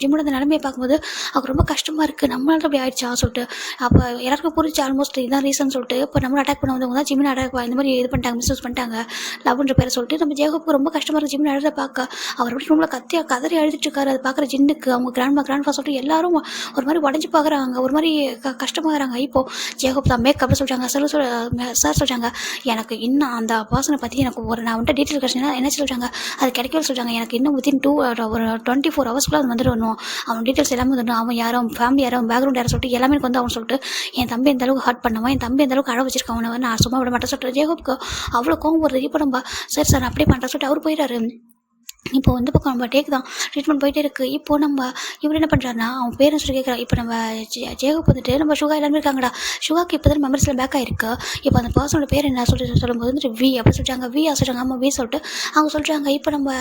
ஜிம்மோட அந்த நிலைமையை பார்க்கும்போது அவருக்கு ரொம்ப கஷ்டமாக இருக்குது. நம்மளால அப்படி ஆயிடுச்சா சொல்லிட்டு அப்போ எல்லாருக்கும் புரிச்சு ஆல்மோஸ்ட் இதான் ரீசன் சொல்லிட்டு இப்போ நம்மளை அட்டாக் பண்ண வந்தவங்க தான் ஜிமின் அட்டாக் இந்த மாதிரி இது பண்ணிட்டாங்க, மிஸ்யூஸ் பண்ணிட்டாங்க லவ்ன்ற பேரை சொல்லிட்டு. நம்ம ஜெகப்புக்கு ரொம்ப கஷ்டமாக இருக்குது. ஜிமின் அழுத பார்க்க அவர் அப்படி ரூமில் கதறி அழுதுட்டு இருக்காரு. அதை பார்க்குற ஜின்னுக்கு அவங்க கிராண்ட்ஃபா சொல்லிட்டு எல்லாரும் ஒரு மாதிரி உடஞ்சி பார்க்குறாங்க, ஒரு மாதிரி கஷ்டமாகறாங்க. இப்போ ஜேகப் தான் மேக்கப்னு சொல்கிறாங்க. சார் சொல்கிறாங்க எனக்கு இன்னும் அந்த பர்சனை பற்றி எனக்கு நான் வந்துட்டு டீட்டெயில் கிடச்சினா என்ன சொல்கிறாங்க அது கிடைக்கவே சொல்கிறாங்க. எனக்கு இன்னும் வித்தின் ஒரு 24 ஹவர்ஸ்க்குள்ள அது வந்துடணும். அவன் டீட்டெயில்ஸ் எல்லாமே வந்துடணும். அவன் யாரும் ஃபேமிலி யாரும் பேக்ரவுண்ட் யாரும் சொல்லிட்டு எல்லாமே எனக்கு வந்து அவன் சொல்லிட்டு என் தம்பி எந்த அளவுக்கு ஹர்ட் பண்ணுவான், என் தம்பி எந்த அளவுக்கு அழ வச்சிருக்கான் அவனை நான் சும்மா விட மாட்டேன் சொல்லிட்டு ஜேகப்க்கு அவ்வளோ கோவம் வருது. இப்போ நம்ம சரி சார் அப்படியே பண்ணுறேன் சொல்லிட்டு அவர் போயிடாரு. இப்போ வந்து பக்கம் நம்ம டேக் தான் ட்ரீட்மெண்ட் போயிட்டே இருக்குது. இப்போ நம்ம இவர் என்ன பண்ணுறாருனா அவன் பேரண்ட்ஸ் கேட்குறான். இப்போ நம்ம ஜேகப் வந்துட்டு நம்ம சுகா எல்லாமே இருக்காங்கடா. சுகாக்கு இப்போ தான் மெமரிஸில் பேக் ஆயிருக்கு. இப்போ அந்த பர்சனோட பேர் என்ன சொல்லும்போது வந்துட்டு வி அப்படி சொல்லிட்டாங்க. வி சொல்கிறாங்க. ஆமாம் வி சொல்லிட்டு அவங்க சொல்கிறாங்க. இப்போ நம்ம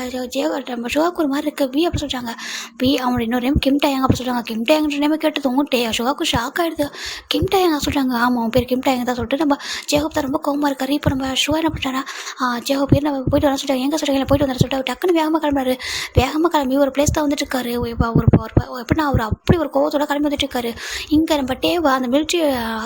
நம்ம சுகாக்கு ஒரு மாதிரி இருக்குது வி அப்படி சொல்கிறாங்க. வி அவனோட இன்னொரு நேம் கிம் டேயாங் அப்படி சொல்கிறாங்க. கிம் டேயாங்கிற நேமே கேட்டதும் சுகாக்கு ஷாக் ஆகிடுது. கிம் டேயாங்க சொல்கிறாங்க. ஆமாம் அவன் பேர் கிம் டேயாங் தான் சொல்லிட்டு நம்ம ஜேகப் தான் ரொம்ப கோவமாக இருக்காரு. இப்போ நம்ம சுகா என்ன பண்ணுறாங்கன்னா ஜேகப் பேர் நம்ம போயிட்டு வர சொல்லிட்டாங்க. எங்கே சொல்கிறாங்க போயிட்டு வர சொல்லிட்டு டக்குன்னு வேகமாக கிளம்பி ஒரு பிளேஸ் தான் வந்துட்டு இருக்காரு. இப்போ எப்படின்னா அவர் அப்படி ஒரு கோவத்தோட கிளம்பி வந்துட்டு இருக்காரு. இங்கே நம்ம டேவா அந்த மிலிட்ரி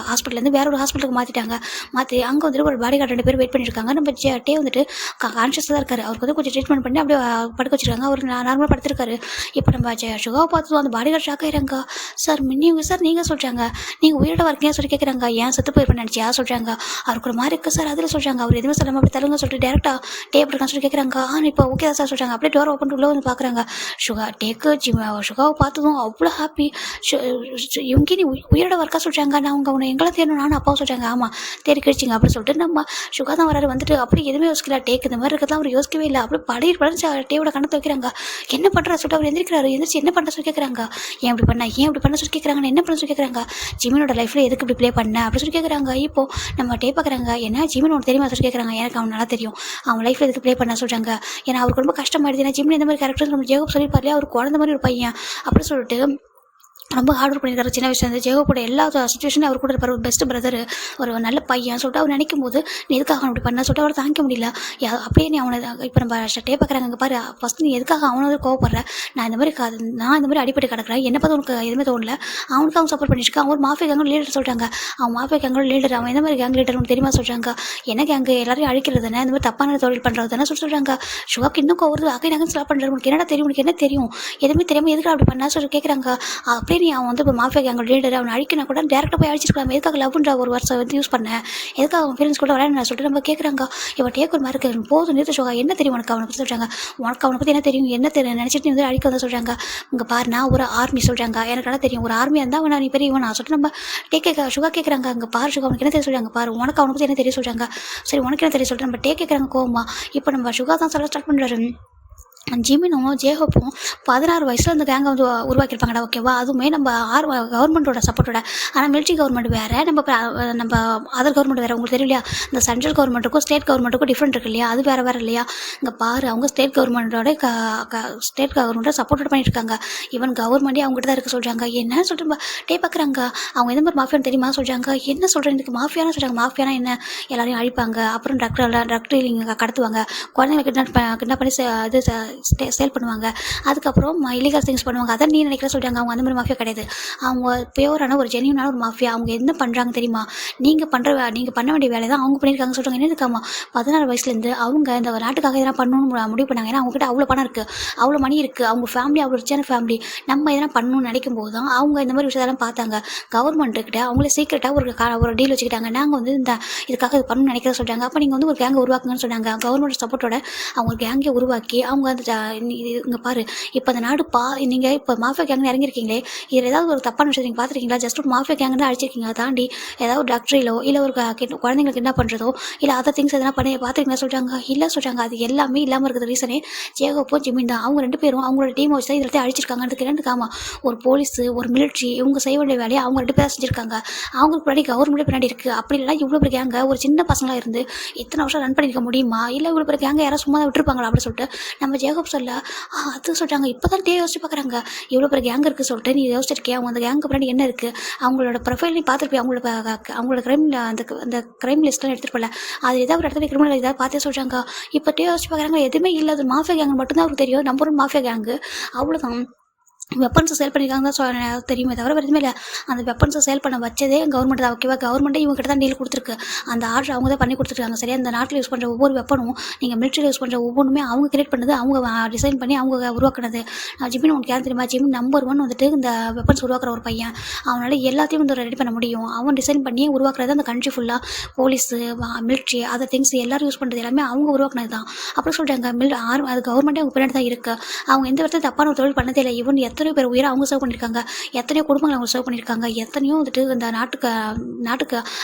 ஹாஸ்பிட்டலேருந்து வேற ஒரு ஹாஸ்பிட்டலுக்கு மாற்றி அங்கே வந்துட்டு ஒரு பாடி கார்டு 2 பேர் வெயிட் பண்ணியிருக்காங்க. நம்ம டே வந்துட்டு கான்ஷியஸாக தான் இருக்காரு. அவருக்கு வந்து கொஞ்சம் ட்ரீட்மெண்ட் பண்ணி அப்படியே படுக்க வச்சிருக்காங்க. அவர் நார்மலாக படுத்திருக்காரு. இப்போ நம்ம சுகாவை பார்த்து அந்த பாடி கார்டு ஷாக் ஆகிறாங்க. சார் மின்னிவங்க சார் நீங்கள் சொல்கிறாங்க நீங்கள் உயிரோட வரீங்க சொல்லி கேட்குறாங்க. ஏன் செத்து போயிருப்பேன் நினச்சியா சொல்கிறாங்க. அவருக்கு ஒரு மாதிரி இருக்குது சார் அதில் சொல்கிறாங்க. அவர் எதுவுமே சொல்லாமல் அப்படி தருங்க சொல்லிட்டு டேரெக்டாக டே அப்படி இருக்கான்னு சொல்லி கேட்குறாங்க. இப்போ ஓகே தான் சார் சொல்கிறாங்க. அப்படியே டோர் ஓப்பன் உள்ள வந்து பார்க்குறாங்க. சுகாவை பார்த்ததும் அவ்வளோ ஹாப்பி. இவங்க நீ உயிரோட ஒர்க்காக சொல்கிறாங்க. நான் உன்னை எங்களை தேடணும் நானும் அப்பாவும் சொல்கிறாங்க. ஆமாம் தேடி கிழிச்சிங்க அப்படின்னு சொல்லிட்டு நம்ம சுகா தான் வராரு. வந்துட்டு அப்படி எதுவுமே யோசிக்கல. டேக் இந்த மாதிரி இருக்கிறதா அவர் யோசிக்கவே இல்லை. அப்படி படைச்சு டேவோட கணத்தை வைக்கிறாங்க. என்ன பண்ணுறா சொல்லிட்டு அவர் எந்திரிக்கிறாரு. எந்திரிச்சு என்ன பண்ணுற சொல்லி கேட்குறாங்க. ஏன் இப்படி பண்ண சொல்லி கேட்குறாங்க. என்ன பண்ண சொல்லி கேட்குறாங்க. ஜிமினோட லைஃப்பில் எதுக்கு இப்படி ப்ளே பண்ண அப்படின்னு சொல்லி கேட்குறாங்க. இப்போ நம்ம டே பார்க்குறாங்க. என்ன ஜிமின் உனக்கு தெரியுமா சொல்லி கேட்குறாங்க. எனக்கு அவன் நல்லா தெரியும். அவன் லைஃப்பில் எதுக்கு ப்ளே பண்ண சொல்கிறாங்க. ஏன்னா அவருக்கு ரொம்ப கஷ்டமாயிடுது. ஏன்னா ஜிமின் இந்த மாதிரி கேரக்டர் நம்ம ஜேகப் சொல்லியிருப்பாரு. அவர் குழந்தை மாதிரி ஒரு பையன் அப்படி சொல்லிட்டு ரொம்ப ஹார்ட் ஒர்க் பண்ணியிருக்காரு. சின்ன வயசுல இருந்து ஜேகப் கூட எல்லா சுச்சுவேஷனும் அவர் கூட இருப்பார். ஒரு பெஸ்ட் பிரதர், ஒரு நல்ல பையன் சொல்லிட்டு அவர் நினைக்கும் போது நீ எதுக்காக அவன் இப்படி பண்ண சொல்லிட்டு அவர் தாங்கிக்க முடியல. அப்படியே நீ அவனை இப்போ நம்ம டே பார்க்குறாங்க. அங்கே பாரு ஃபஸ்ட் நீ எதுக்காக அவனை கோவப்படுற. நான் இந்த மாதிரி அடிப்படை கிடக்கிறேன். என்ன பார்த்து உனக்கு எதுவுமே தோணல. அவனுக்கு அவங்க சப்போர்ட் பண்ணிட்டு அவன் ஒரு மாஃபியா கேங்கோட லீடர் சொல்கிறாங்க. அவன் மாஃபியா கேங்கோட லீடர். அவன் எந்த மாதிரி கேங் லீடர் உனக்கு தெரியுமா சொல்கிறாங்க. என்ன கேங்கு எல்லாரையும் அழிக்கிறது தானே, இந்த மாதிரி தப்பான தொழில் பண்ணுறது தானே சொல்கிறாங்க. சுகாக்கு இன்னும் கோவருது. நகை ஸ்லாப் பண்ணுறது. உனக்கு என்னடா தெரியும், உனக்கு என்ன தெரியும், எதுவுமே தெரியாமல் எதுக்கு அப்படி பண்ணா சொல்லி கேட்குறாங்க. அப்படியே நீ அவன் வந்து இப்போ மாஃபியா கேங்கோட லீடர் அவனை அழிக்கினா கூட டேரெக்டாக போய் அழிச்சிருக்கலாம். எதுக்காக லவ்ன்ற ஒரு வருஷம் வந்து யூஸ் பண்ணேன், எதுக்காக அவன் ஃபீலிங்ஸ் கூட விளையாட சொல்லிட்டு நம்ம கேட்குறாங்க. இப்போ டேக் ஒரு மாதிரி இருக்கு. போதும் நிறுத்த சுகா. என்ன தெரியும் உனக்கு அவனை பற்றி சொல்கிறாங்க. உனக்கு அவனை பற்றி என்ன தெரியும், என்ன தெரியும் நினச்சிட்டு நீ வந்து அழிக்க வந்து சொல்கிறாங்க. இங்கே பாரு நான் ஒரு ஆர்மி சொல்கிறாங்க. எனக்கு என்ன தெரியும், ஒரு ஆர்மியாக இருந்தால் அவனை நீ பெரிய நான் சொல்லிட்டு நம்ம சுகா கேட்குறாங்க. அங்கே பாரு சுகா உனக்கு என்ன தெரியும் சொல்கிறாங்க. பாரு உனக்கு அவனை பற்றி என்ன தெரியும் சொல்கிறாங்க. சரி உனக்கு என்ன தெரியும் சொல்லிட்டு நம்ம கேட்குறாங்க கோவமா. இப்போ நம்ம சுகா தான் சொல்ல ஸ்டார்ட் பண்ணுறாரு. ஜிமினும் ஜேகப்பும் 16 வயசில் அந்த கேங்கை வந்து உருவாக்கியிருப்பாங்கடா. ஓகேவா, அதுவுமே நம்ம கவர்மெண்ட்டோட சப்போர்ட்டோட. ஆனால் மிலிட்ரி கவர்மெண்ட் வேறு, நம்ம அதர் கவர்மெண்ட் வேறு. உங்களுக்கு தெரியும் இல்லையா, இந்த சென்ட்ரல் கவர்மெண்ட்டுக்கும் ஸ்டேட் கவர்மெண்ட்டுக்கும் டிஃப்ரெண்ட் இருக்கு இல்லையா, அது வேறு இல்லையா. இங்கே பாரு அவங்க ஸ்டேட் கவர்மெண்ட்டோட சப்போர்ட் பண்ணிட்டு இருக்காங்க. ஈவன் கவர்மெண்ட்டே அவங்ககிட்ட தான் இருக்க சொல்கிறாங்க. என்ன சொல்லிட்டு டே பார்க்குறாங்க. அவங்க எந்த மாதிரி மாஃபியான்னு தெரியுமா சொல்கிறாங்க. என்ன சொல்கிறேன் இதுக்கு மாஃபியானா சொல்கிறாங்க. மாஃபியானா என்ன, எல்லாரையும் அழிப்பாங்க, அப்புறம் ட்ரக் டீலிங் கடத்துவாங்க, குழந்தைங்களை கிட்னாப் பண்ணி சேல் பண்ணுவாங்க, அதுக்கப்புறம் இல்லீகல் திங்ஸ் பண்ணுவாங்க. அதான் நீ நினைக்கிற சொல்கிறாங்க. அவங்க அந்த மாதிரி மாஃபியா கிடையாது. அவங்க பியூரான ஒரு ஜென்யூனான ஒரு மாஃபியா. அவங்க என்ன பண்ணுறாங்க தெரியுமா? நீங்கள் பண்ண வேண்டிய வேலை தான் அவங்க பண்ணியிருக்காங்க சொல்கிறாங்க. என்ன இருக்காமா 14 வயசுலேருந்து அவங்க இந்த நாட்டுக்காக எதனா பண்ணணும்னு முடிவு பண்ணாங்க. ஏன்னா அவங்ககிட்ட அவ்வளோ பணம் இருக்குது, அவ்வளோ மணி இருக்குது, அவங்க ஃபேமிலி அவ்வளோ ரிச்சான ஃபேமிலி. நம்ம எதனா பண்ணணும்னு நினைக்கும் போது தான் அவங்க இந்த மாதிரி விஷயத்தெல்லாம் பார்த்தாங்க. கவர்மெண்ட்டுக்கிட்ட அவங்களே சீக்கிரட்டாக ஒரு டீல் வச்சுக்கிட்டாங்க. நாங்கள் வந்து இதுக்காக இது பண்ணணும்னு நினைக்கிறத சொல்கிறாங்க. அப்போ நீங்கள் வந்து ஒரு கேங்கை உருவாக்குங்கன்னு சொன்னாங்க. கவர்மெண்ட் சப்போர்ட்டோட அவங்க ஒரு கேங்கை உருவாக்கி அவங்க அந்த இங்கே பாரு, இப்போ அந்த நாடு நீங்கள் இப்போ மாஃபியா கேங்னு இறங்கியிருக்கீங்களே, இதில் ஏதாவது ஒரு தப்பான விஷயத்தை நீங்கள் பார்த்துருக்கீங்களா? ஜஸ்ட் ஒரு மாஃபியா கேங்கு தான் அடிச்சிருக்கீங்க. அதை தாண்டி ஏதாவது ஒரு டாக்டரிலோ இல்லை ஒரு குழந்தைங்களுக்கு என்ன பண்ணுறதோ இல்லை அதர் திங்ஸ் எதனா பண்ணி பார்த்துருக்கீங்களா சொல்கிறாங்க. இல்லை சொல்கிறாங்க. அது எல்லாமே இல்லாமல் இருக்கிற ரீசனே ஜேகோப்பும் ஜிமின் தான். அவங்க 2 பேரும் அவங்களோட டீமை வச்சு தான் இதில் அழிச்சிருக்காங்க. அதுக்கு 2 காமா ஒரு போலீஸு ஒரு மிலிட்ரி இவங்க செய்ய வேண்டிய வேலையை அவங்க 2 பேர் செஞ்சுருக்காங்க. அவங்களுக்கு பின்னாடி கவர்மெண்ட்டே பின்னாடி இருக்குது. அப்படி இல்லைனா இவ்வளோ பெரிய கேங்க ஒரு சின்ன பசங்களாக இருந்து இத்தனை வருஷம் ரன் பண்ணியிருக்க முடியுமா? இல்லை இவ்வளோ பெரிய கேங்க யாராவது சும்மா தான் விட்டுருப்பாங்களா அப்படின்னு சொல்லிட்டு நம்ம ஜேகோப் சொல்ல அது சொல்கிறாங்க. இப்போ தான் யோசிச்சு பார்க்குறாங்க. இவ்வளோ பெரிய கேங் இருக்குது சொல்லிட்டு நீ யோசிச்சிருக்கியா? அவங்க அந்த கேங்கு பின்னாடி என்ன இருக்குது? அவங்களோட ப்ரொஃபைல் நீ பார்த்துருப்பியா? அவங்களோட அந்த க்ரைம் லிஸ்ட்லாம் எடுத்துகிட்டு போகல. அது ஏதாவது ஒரு இடத்துல கிரிமினல் ஏதாவது பார்த்தே சொல்கிறாங்க. இப்போ யோசிச்சு பார்க்குறாங்க. எதுவுமே இல்லை. அது மாஃபியா கேங்கு மட்டும்தான் அவருக்கு தெரியும். நம்பர் 1 மாஃபியா கேங்கு அவ்வளோதான். வெப்பன்ஸை சேல் பண்ணியிருக்காங்க தான் தெரியுமே தவிர எதுவுமே இல்லை. அந்த வெப்பன்ஸை சேல் பண்ண வச்சதே கவர்மெண்ட் தான். ஓகேவா? கவர்மெண்ட்டே இவங்ககிட்ட தான் டீல் கொடுத்துருக்கு. அந்த ஆர்டர் அவங்க தான் பண்ணி கொடுத்துருக்காங்க. சரியா? இந்த நாட்டில் யூஸ் பண்ணுற ஒவ்வொரு வெப்பனும் நீங்கள் மிலிட்ரியில் யூஸ் பண்ணுற ஒவ்வொன்றுமே அவங்க கிரியேட் பண்ணது, அவங்க டிசைன் பண்ணி அவங்க உருவாக்குனது. ஜிமின் உனக்கு யாரும் தெரியுமா? ஜிமின் நம்பர் 1 வந்துட்டு இந்த வெப்பன்ஸ் உருவாக்குற ஒரு பையன். அவனால் எல்லாத்தையும் வந்து ரெடி பண்ண முடியும். அவன் டிசைன் பண்ணி உருவாக்குறது அந்த கண்ட்ரி ஃபுல்லாக போலீஸு மிலிட்ரி அதர் திங்ஸ் எல்லோரும் யூஸ் பண்ணுறது எல்லாமே அவங்க உருவாக்குனது தான். அப்படி சொல்கிறாங்க. அது கவர்மெண்ட்டே அவங்க பின்னாடி தான் இருக்குது. அவங்க எந்த விதத்தில் தப்பான ஒரு தொழில் பண்ணதே இல்லை. இவன் எத்தனையோ பேர் உயிரை அவங்க சர்வ் பண்ணியிருக்காங்க, எத்தனையோ குடும்பங்களை அவங்க சர்வ் பண்ணியிருக்காங்க, எத்தனையோ வந்துட்டு இந்த நாட்டுக்கு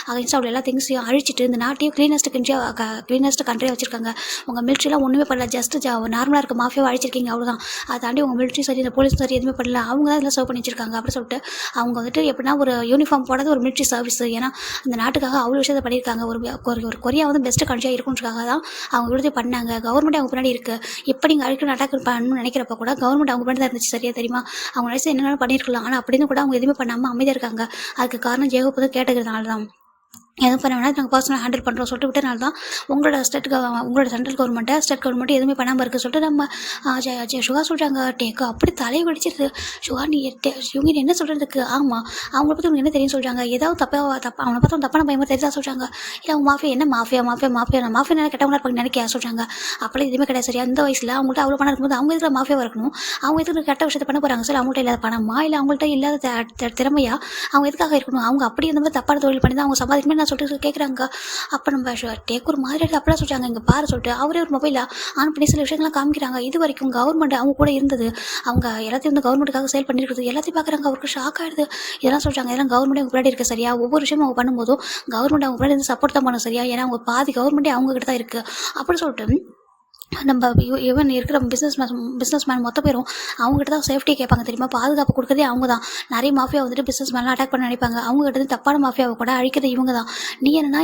அகைன்ஸ்டாக அவ்வளோ எல்லா திங்ஸையும் அழிச்சிட்டு இந்த நாட்டையும் க்ளீனஸ்ட் கண்ட்ரியாக வச்சுருக்காங்க. உங்கள் மிலிட்ரிலாம் ஒன்றுமே பண்ணல. ஜஸ்ட் நார்மலாக இருக்க மாஃபியாவை அழிச்சிருக்கீங்க அவ்வளோதான். அதை தாண்டி உங்கள் மிலிட்ரி சரி இந்த போலீஸ் சரி எதுவுமே பண்ணல. அவங்க தான் இதில் சர்வ் பண்ணி வச்சிருக்காங்க. அப்படி சொல்லிட்டு அவங்க வந்துட்டு எப்படின்னா ஒரு யூனிஃபார்ம் போடாத ஒரு மிலிட்ரி சர்வீஸ். ஏன்னா அந்த நாட்டுக்காக அவ்வளோ விஷயத்தை பண்ணியிருக்காங்க. ஒரு கொரியா வந்து பெஸ்ட்டு கண்ட்ரியாக இருக்குன்றதுக்காக தான் அவங்க விடுதலை பண்ணாங்க. கவர்மெண்ட் அவங்க பின்னாடி இருக்குது. இப்போ நீங்கள் அழிக்கணும் அட்டாக் பண்ணணும்னு நினைக்கிறப்ப கூட கவர்மெண்ட் அவங்க பின்னாடி தான் இருந்துச்சு. சரியா? தெரியுமா? அவங்க நினைச்சு என்னென்ன பண்ணியிருக்கலாம். ஆனால் அப்படின்னு கூட அவங்க எதுவுமே பண்ணாமல் அமைதியாக இருக்காங்க. அதுக்கு காரணம் ஜேகோப் தான் கேட்டதுனால தான். எதுவும் பண்ண வேணால் நாங்கள் பர்சனல் ஹேண்டில் பண்ணுறோம் சொல்லிட்டு விட்டனால தான் உங்களோட சென்ட்ரல் கவர்மெண்ட்டை எதுவுமே பண்ணாமல் இருக்குது சொல்லிட்டு நம்ம சுகா சொல்கிறாங்க. டேக்கு அப்படி தலையை வெடிச்சிருது. சுகா நீ இவங்க என்ன சொல்கிறதுக்கு? ஆமாம் அவங்கள பற்றி உங்களுக்கு என்ன தெரியும் சொல்கிறாங்க. ஏதாவது அவனை பார்த்து தப்பான பயமாக தெரிஞ்சா சொல்கிறாங்க. இல்லை அவங்க மாஃபியா என்ன மாஃபியா நான் கெட்டவங்களா இருப்பாங்க நினைக்க சொல்கிறாங்க. அப்படி எதுவுமே கிடையாது. சரியா? அந்த வயசில் அவங்கள்ட்ட அவ்வளோ பணம் இருக்கும்போது அவங்க எதுக்கு மாஃபியாவாக இருக்கணும்? அவங்க எதுக்கு கெட்ட விஷயத்தை பண்ண போகிறாங்க? சரி, அவங்கள்ட்ட இல்லாத பணமா இல்லை அவங்கள்ட்ட இல்லாத திறமையா அவங்க எதுக்காக இருக்கணும்? அவங்க அப்படி இந்த மாதிரி தப்பான தொழில் பண்ணி தான் அவங்க சம்பாதிக்கணும்னு நான் சொல்லிட்டு கேட்குறாங்க. அப்போ நம்ம டேக் ஒரு மாதிரி அப்படிலாம் சொல்கிறாங்க. இங்கே பாரு சொல்லிட்டு அவரே ஒரு மொபைலில் ஆன் பண்ணி சில விஷயங்கள்லாம் காமிக்கிறாங்க. இது வரைக்கும் கவர்மெண்ட் அவங்க கூட இருந்தது, அவங்க எல்லாத்தையும் வந்து கவர்மெண்ட்டுக்காக சேல் பண்ணியிருக்குது எல்லாத்தையும் பார்க்குறாங்க. அவருக்கு ஷாக் ஆகிடுது. இதெல்லாம் சொல்கிறாங்க. இதெல்லாம் கவர்மெண்ட் அவங்க முன்னாடி இருக்குது. சரியா? ஒவ்வொரு விஷயமும் அவங்க பண்ணும்போதும் கவர்மெண்ட் அவங்க முன்னாடி இருந்து சப்போர்ட் தான் பண்ணும். சரியா? ஏன்னா அவங்க பாதி கவர்மெண்ட்டே அவங்ககிட்ட தான் இருக்குது. அப்படின்னு சொல்லிட்டு நம்ம ஈவன் இருக்கிற பிஸ்னஸ் மேன் மொத்த பேரும் அவங்ககிட்ட தான் சேஃப்டி கேட்பாங்க. தெரியுமா? பாதுகாப்பு கொடுக்குறதே அவங்க தான். நிறைய மாஃபியா வந்துட்டு பிஸ்னஸ் மேன்லாம் அட்டாக் பண்ண நினைப்பாங்க. அவங்ககிட்ட தப்பான மாஃபியாவை கூட அழிக்கிறது இவங்க தான். நீ என்னன்னா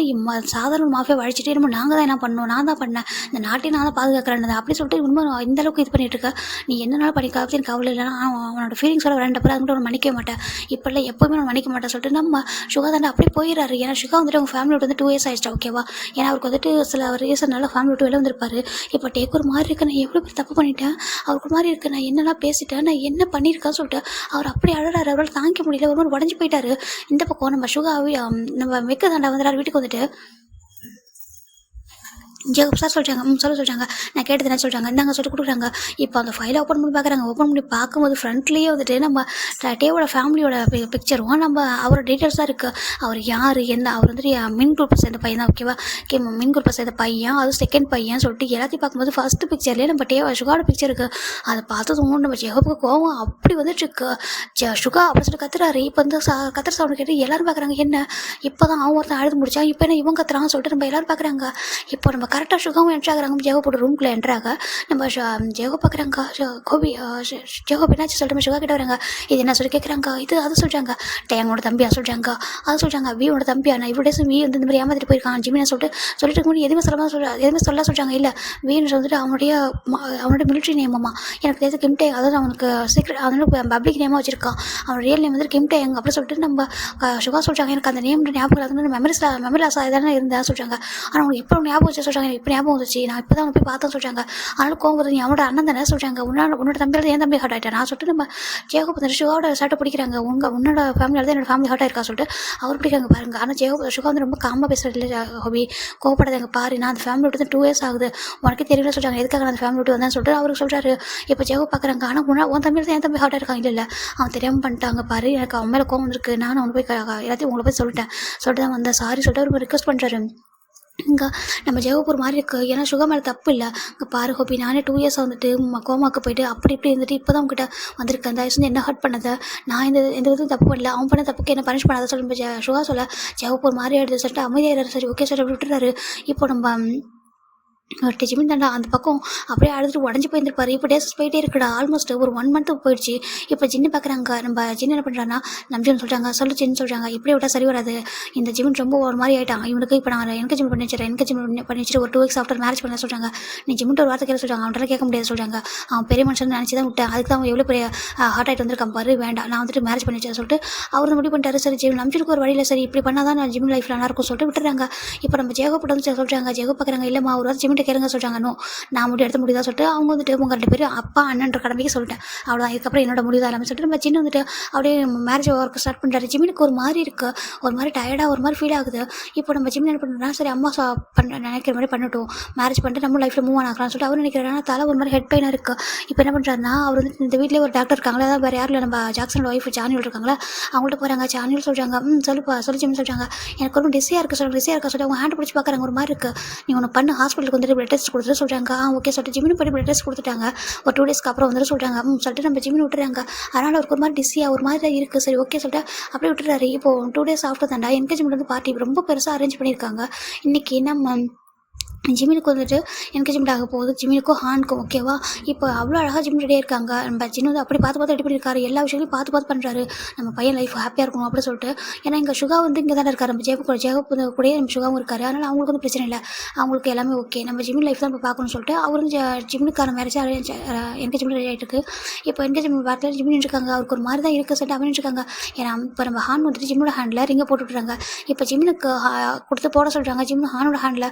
சாதாரண மாஃபியாவை அழிச்சிட்டே நம்ம நாங்கள் தான் என்ன பண்ணணும், நான் தான் பண்ணேன், இந்த நாட்டையும் நான் தான் பாதுகாக்கிறேன் அப்படி சொல்லிட்டு இன்னும் இந்த அளவுக்கு இது பண்ணிட்டு இருக்க. நீ என்னனாலும் பண்ணிக்காவது எனக்கு கவலை இல்லைனா அவனோட ஃபீலிங்ஸோட விளையாண்டப்போ அது மட்டும் மன்னிக்க மாட்டேன். இப்போல்லாம் எப்போவுமே நான் மன்னிக்க மாட்டேன் சொல்லிட்டு நம்ம சுகா தாண்டா அப்படியே போயிடுறாரு. ஏன்னா சுகா வந்துட்டு அவங்க ஃபேமிலி விட்டு வந்து 2 years ஆயிடுச்சா. ஓகேவா? ஏன்னா அவருக்கு வந்துட்டு சில ரீசன்னால ஃபேமிலி விட்டு வெளில வந்திருப்பாரு. இப்போ டேக் ஒரு மாதிரி இருக்கு. நான் எவ்வளோ தப்பு பண்ணிட்டேன், அவருக்கு மாதிரி இருக்கு, நான் என்னெல்லாம் பேசிட்டேன், நான் என்ன பண்ணியிருக்கேன்னு சொல்லிட்டு அவர் அப்படி அழறாரு. அவரால் தாங்கிக்க முடியல. ஒரு மாதிரி உடஞ்சி போயிட்டாரு. இந்த பக்கம் நம்ம நம்ம மெக்க தாண்டா வந்துடுறாரு வீட்டுக்கு வந்துட்டு. ஜேகப் சார் சொல்கிறாங்க. சொல்கிறாங்க. நான் கேட்டது என்ன சொல்கிறாங்க, இந்தாங்க சொல்லிட்டு கொடுக்குறாங்க. இப்போ அந்த ஃபைலை ஓப்பன் பண்ணி பார்க்குறாங்க. ஓப்பன் பண்ணி பார்க்கும்போது ஃப்ரண்ட்லேயே வந்துட்டு நம்ம டேவோட ஃபேமிலியோட பிக்சரும் நம்ம அவரோட டீட்டெயில்ஸ் தான் இருக்குது. அவர் யார் என்ன, அவர் வந்துட்டு மின் குரூப்பை சேர்ந்த பையன் தான். ஓகேவா? மின் குரூப்பை சேர்ந்த பையன், அது செகண்ட் பையன் சொல்லிட்டு எல்லாத்தையும் பார்க்கும்போது ஃபஸ்ட்டு பிக்சர்லேயே நம்ம சுகாவோட பிக்சர் இருக்குது. அதை பார்த்ததும் நம்ம ஜேகப்புக்கு கோவம் அப்படி வந்துட்டு இருக்கு. சுகா அப்படின்னு சொல்லிட்டு கத்துறாரு. இப்போ வந்து கத்துற சவுண்டு கேட்டு எல்லோரும் பார்க்குறாங்க. என்ன இப்போ தான் அவன் ஒருத்தன் அழுது முடிச்சா, இப்போ என்ன இவங்க கத்துறாங்கன்னு சொல்லிட்டு நம்ம எல்லோரும் பார்க்குறாங்க. இப்போ நம்ம கரெக்டாக சுகாவும் என்ட்ராகிறாங்க. ஜேகப்போட ரூம்குள்ளே என்ட்ராக நம்ம ஜேகோ பார்க்குறாங்க. ஜேகப் என்னாச்சு சொல்லிட்டு சுகா கிட்ட வராங்க. இது என்ன சொல்லி கேட்குறாங்க. இது அது சொல்கிறாங்க. டேங்கோட தம்பியா சொல்கிறாங்க. அது சொல்கிறாங்க. வீயோட தம்பியா, நான் இவ்வளோ டேஸ் வீ வந்து இந்த மாதிரி ஏமாத்திட்டு போயிருக்கான் ஜிமினா சொல்லிட்டு இருக்கும்போது எதுவுமே சொல்ல சொல்கிறாங்க. இல்லை வீன்னு வந்துட்டு அவனோட மிலிட்ரி நேமமா எனக்கு தெரிஞ்ச கிம்டே, அதாவது அவனுக்கு சீக்ரெட் அதோட பப்ளிக் நேமாக வச்சிருக்கான். அவனோட ரியல் நேம் வந்து கிம்டே எங்க அப்படி சொல்லிட்டு நம்ம சுகா சொல்கிறாங்க. எனக்கு அந்த நேம் ஞாபகம் மெமரி லாஸ் எதானே இருந்தா சொல்கிறாங்க. ஆனால் அவனுக்கு இப்போ ஞாபகம் வச்சு சொல்கிறாங்க. சொல்கிறாங்க, இப்போ ஞாபகம் வந்துச்சு, நான் இப்போ தான் போய் பார்த்தேன்னு சொல்கிறாங்க. அதனால கோவம் வருது, நீ அவனோட அண்ணன் தானே சொல்கிறாங்க. உன்னோட தம்பியால் என் தம்பி ஹர்ட் ஆகிட்டேன் நான் சொல்லிட்டு, நம்ம ஜேகோப் வந்து சுகாவோட சட்டை பிடிக்கிறாங்க. உன்னோட ஃபேமிலியால் தான் என்னோட ஃபேமிலி ஹர்ட் ஆயிருக்கா சொல்லிட்டு அவர் பிடிக்கிறாங்க பாருங்க. ஆனால் சுகா வந்து ரொம்ப காமாக பேசுறது இல்லை ஹோபி, கோவப்படாதங்க பாரு, நான் அந்த ஃபேமிலி விட்டு 2 years ஆகுது, உனக்கே தெரியல சொல்கிறாங்க, எதுக்காக நான் அந்த ஃபேமிலி விட்டு வந்தேன்னு சொல்லிட்டு அவருக்கு சொல்கிறாரு. இப்போ ஜேகோப் பார்க்குறாங்க, ஆனால் உன் தம்பி தான் என் தம்பி ஹார்ட்டாக இருக்கான். இல்லை அவன் தெரியாமல் பண்ணிட்டாங்க பாரு, எனக்கு அவன் மேலே கோவம் வந்துருக்கு, நானும் அவனை போய் எல்லாத்தையும் உங்களை போய் சொல்லிட்டு தான் வந்தேன், சாரி சொல்லிட்டு அவர் ரிக்வஸ்ட் பண்ணுறாரு. இங்கே நம்ம ஜெகப்பூர் மாதிரி இருக்குது, ஏன்னா சுகா மேலே தப்பு இல்லை. இங்கே பாரு ஹோபி, நானே 2 years வந்துட்டு கோமாக்கு போயிட்டு அப்படி இப்படி இருந்துட்டு இப்போ தான் உங்ககிட்ட வந்திருக்கேன், தயவுசெய்து என்ன ஹர்ட் பண்ணதை, நான் எந்த விதத்தையும் தப்பு பண்ணல, அவன் பண்ண தப்புக்கு என்ன பனிஷ் பண்ணாத சொல்லி சுகா சொல்ல ஜெகப்பூர் மாதிரி எடுத்து சொல்லிட்டு அமைதியாகிறாரு. சரி ஓகே சார் விட்டுறாரு. இப்போ நம்ம ஜிமின் தாண்டா அந்த பக்கம் அப்படியே அழுதுட்டு உடஞ்சி போயிருந்துருப்பாரு. இப்போ டேஸ் போயிட்டே இருக்குடா, ஆல்மோஸ்ட் ஒரு 1 month போயிடுச்சு. இப்போ ஜின்னு பார்க்குறாங்க, நம்ம ஜின்னு என்ன பண்ணுறான்னா நம்ஜின்னு சொல்கிறாங்க, சொல்லு ஜின்னு சொல்கிறாங்க, இப்படியே விட்டால் சரி வராது, இந்த ஜிமின் ரொம்ப ஒரு மாதிரி ஆகிட்டான், இவனுக்கு இப்போ நான் என்கேஜ்மெண்ட் பண்ணி வச்சுட்டு ஒரு 2 weeks ஆஃப்டர் மேரேஜ் பண்ண சொல்கிறாங்க. நீ ஜிமின்ட்டு ஒரு வார்த்தை கேட்க சொல்கிறாங்க, அவன்கிட்ட கேட்க முடியாது சொல்கிறாங்க. அவன் பெரிய மனுஷன் நினச்சி தான் விட்டேன், அதுக்கு தான் அவன் எவ்வளோ பெரிய ஹார்ட் ஆகிட்டு வந்திருக்கான் பாரு, வேண்டாம் நான் வந்துட்டு மேரேஜ் பண்ணி வச்சேன் சொல்லிட்டு அவர் முடிவு பண்ணிட்டாரு. சரி ஜிம் நம்ஜினுக்கு ஒரு வழியில் சரி இப்படி பண்ணால் தான் நான் ஜிமின் லைஃப் நல்லாயிருக்கும் சொல்லிட்டு விட்டுறாங்க. இப்போ நம்ம ஜேகோப் வந்து சொல்கிறாங்க, ஜேகோப் பார்க்குறாங்க, இல்லைம்மா ஒரு வாரம் ஜிமின்ட்ட கேளுங்க சொல்கிறாங்க. நோ நான் முடிவு எடுத்து முடியுதா சொல்லிட்டு அவங்க வந்துட்டு உங்க 2 பேரும் அப்பா அண்ணன்ற கடமைக்கு சொல்லிட்டேன், அவ்வளோதான், இதுக்கப்புறம் என்னோட முடிவு தான் எல்லாமே சொல்லிட்டு நம்ம ஜின்னு வந்துட்டு அப்படியே மேரேஜ் ஒர்க் ஸ்டார்ட் பண்ணுறாரு. ஜிமினுக்கு ஒரு மாதிரி இருக்குது, ஒரு மாதிரி டயர்டாக ஒரு மாதிரி ஃபீல் ஆகுது. இப்போ நம்ம ஜிமின் என்ன பண்ணுறோம்னா, சரி அம்மா நினைக்கிற மாதிரி பண்ணட்டும், மேரேஜ் பண்ணிட்டு நம்ம லைஃப்பில் மூவ் ஆகலாம்னு சொல்லிட்டு அவர் நினைக்கிறாரு. தலை ஒரு மாதிரி ஹெட் பெயினாக இருக்குது. இப்போ என்ன பண்ணுறாருன்னா, அவர் வந்து இந்த வீட்டிலே ஒரு டாக்டர் இருக்காங்களா, அதான் வேறு யாரும் இல்லை, நம்ம ஜாக்சனோட ஒய்ஃப் சானியல் இருக்காங்களா, அவங்கள்ட்ட போகிறாங்க. சானியல் சொல்கிறாங்க, சொல்லி ஜிமின் சொல்கிறாங்க, எனக்கு ஒரு டிஸியாக இருக்குது சொல்கிறாங்க, டிஸியாக இருக்கா சொல்லி அவங்க ஹேண்ட் பிடிச்சி பார்க்குறாங்க, ஒரு மாதிரி இருக்குது, நீ ஒன்று பண்ணு ஹாஸ்பிட்டலுக்கு வந்துட்டு பிளட் டெஸ்ட் கொடுத்துட்டு சொல்கிறாங்க. ஓகே சொல்லிட்டு ஜிமின் போய் பிளட் டெஸ்ட் கொடுத்துட்டாங்க. ஒரு 2 daysக்கு அப்புறம் வந்துட்டு சொல்கிறாங்க சொல்லிட்டு நம்ம ஜிமின் விட்டுறாங்க. அதனால் அவருக்கு ஒரு மாதிரி டிஸியாக ஒரு மாதிரி தான் இருக்குது. சரி ஓகே சொல்லிட்டு அப்படியே விட்டுறாரு. இப்போ 2 days ஆஃப்டர் தாண்டா என்கேஜ்மெண்ட் வந்து பார்ட்டி ரொம்ப பெருசாக அரேஞ்ச் பண்ணியிருக்காங்க. இன்றைக்கி நம்ம ஜிமினுக்கு வந்துட்டு என்கேஜ்மெண்ட் ஆக போகுது, ஜிமினுக்கும் ஹானுக்கும் ஓகேவா. இப்போ அவ்வளோ அழகாக ஜிமின் ரெடியாக இருக்காங்க. நம்ம ஜின்னு வந்து அப்படி பார்த்து ரெடி பண்ணியிருக்காரு, எல்லா விஷயங்களையும் பார்த்து பண்ணுறாரு, நம்ம பையன் லைஃப் ஹாப்பியாக இருக்கணும் அப்படின்னு சொல்லிட்டு. ஏன்னா இங்கே சுகா வந்து இங்கே தானே இருக்காரு, நம்ம ஜேகப் கூடயே நம்ம சுகாவும் இருக்காரு, அதனால் அவங்களுக்கு வந்து பிரச்சனை இல்லை, அவங்களுக்கு எல்லாமே ஓகே, நம்ம ஜிமின் லைஃப் தான் இப்போ பார்க்கணும்னு சொல்லிட்டு அவர் வந்து ஜிமினுக்கான மேரேஜ் என்கேஜ்மெண்ட் ரெடி ஆகிட்டு இப்போ என்கேஜ்மெண்ட் பார்த்து ஜிமின் இருக்காங்க. அவருக்கு ஒரு மாதிரி தான் இருக்குது சொல்லிட்டு அப்படின்னு இருக்காங்க. ஏன்னா இப்போ நம்ம ஹான் வந்துட்டு ஜிம்மோட ஹேண்டில் ரிங்கை போட்டு விட்றாங்க. இப்போ ஜிமினுக்கு கொடுத்து போட சொல்கிறாங்க. ஜிமின் ஹானோட ஹேண்டில்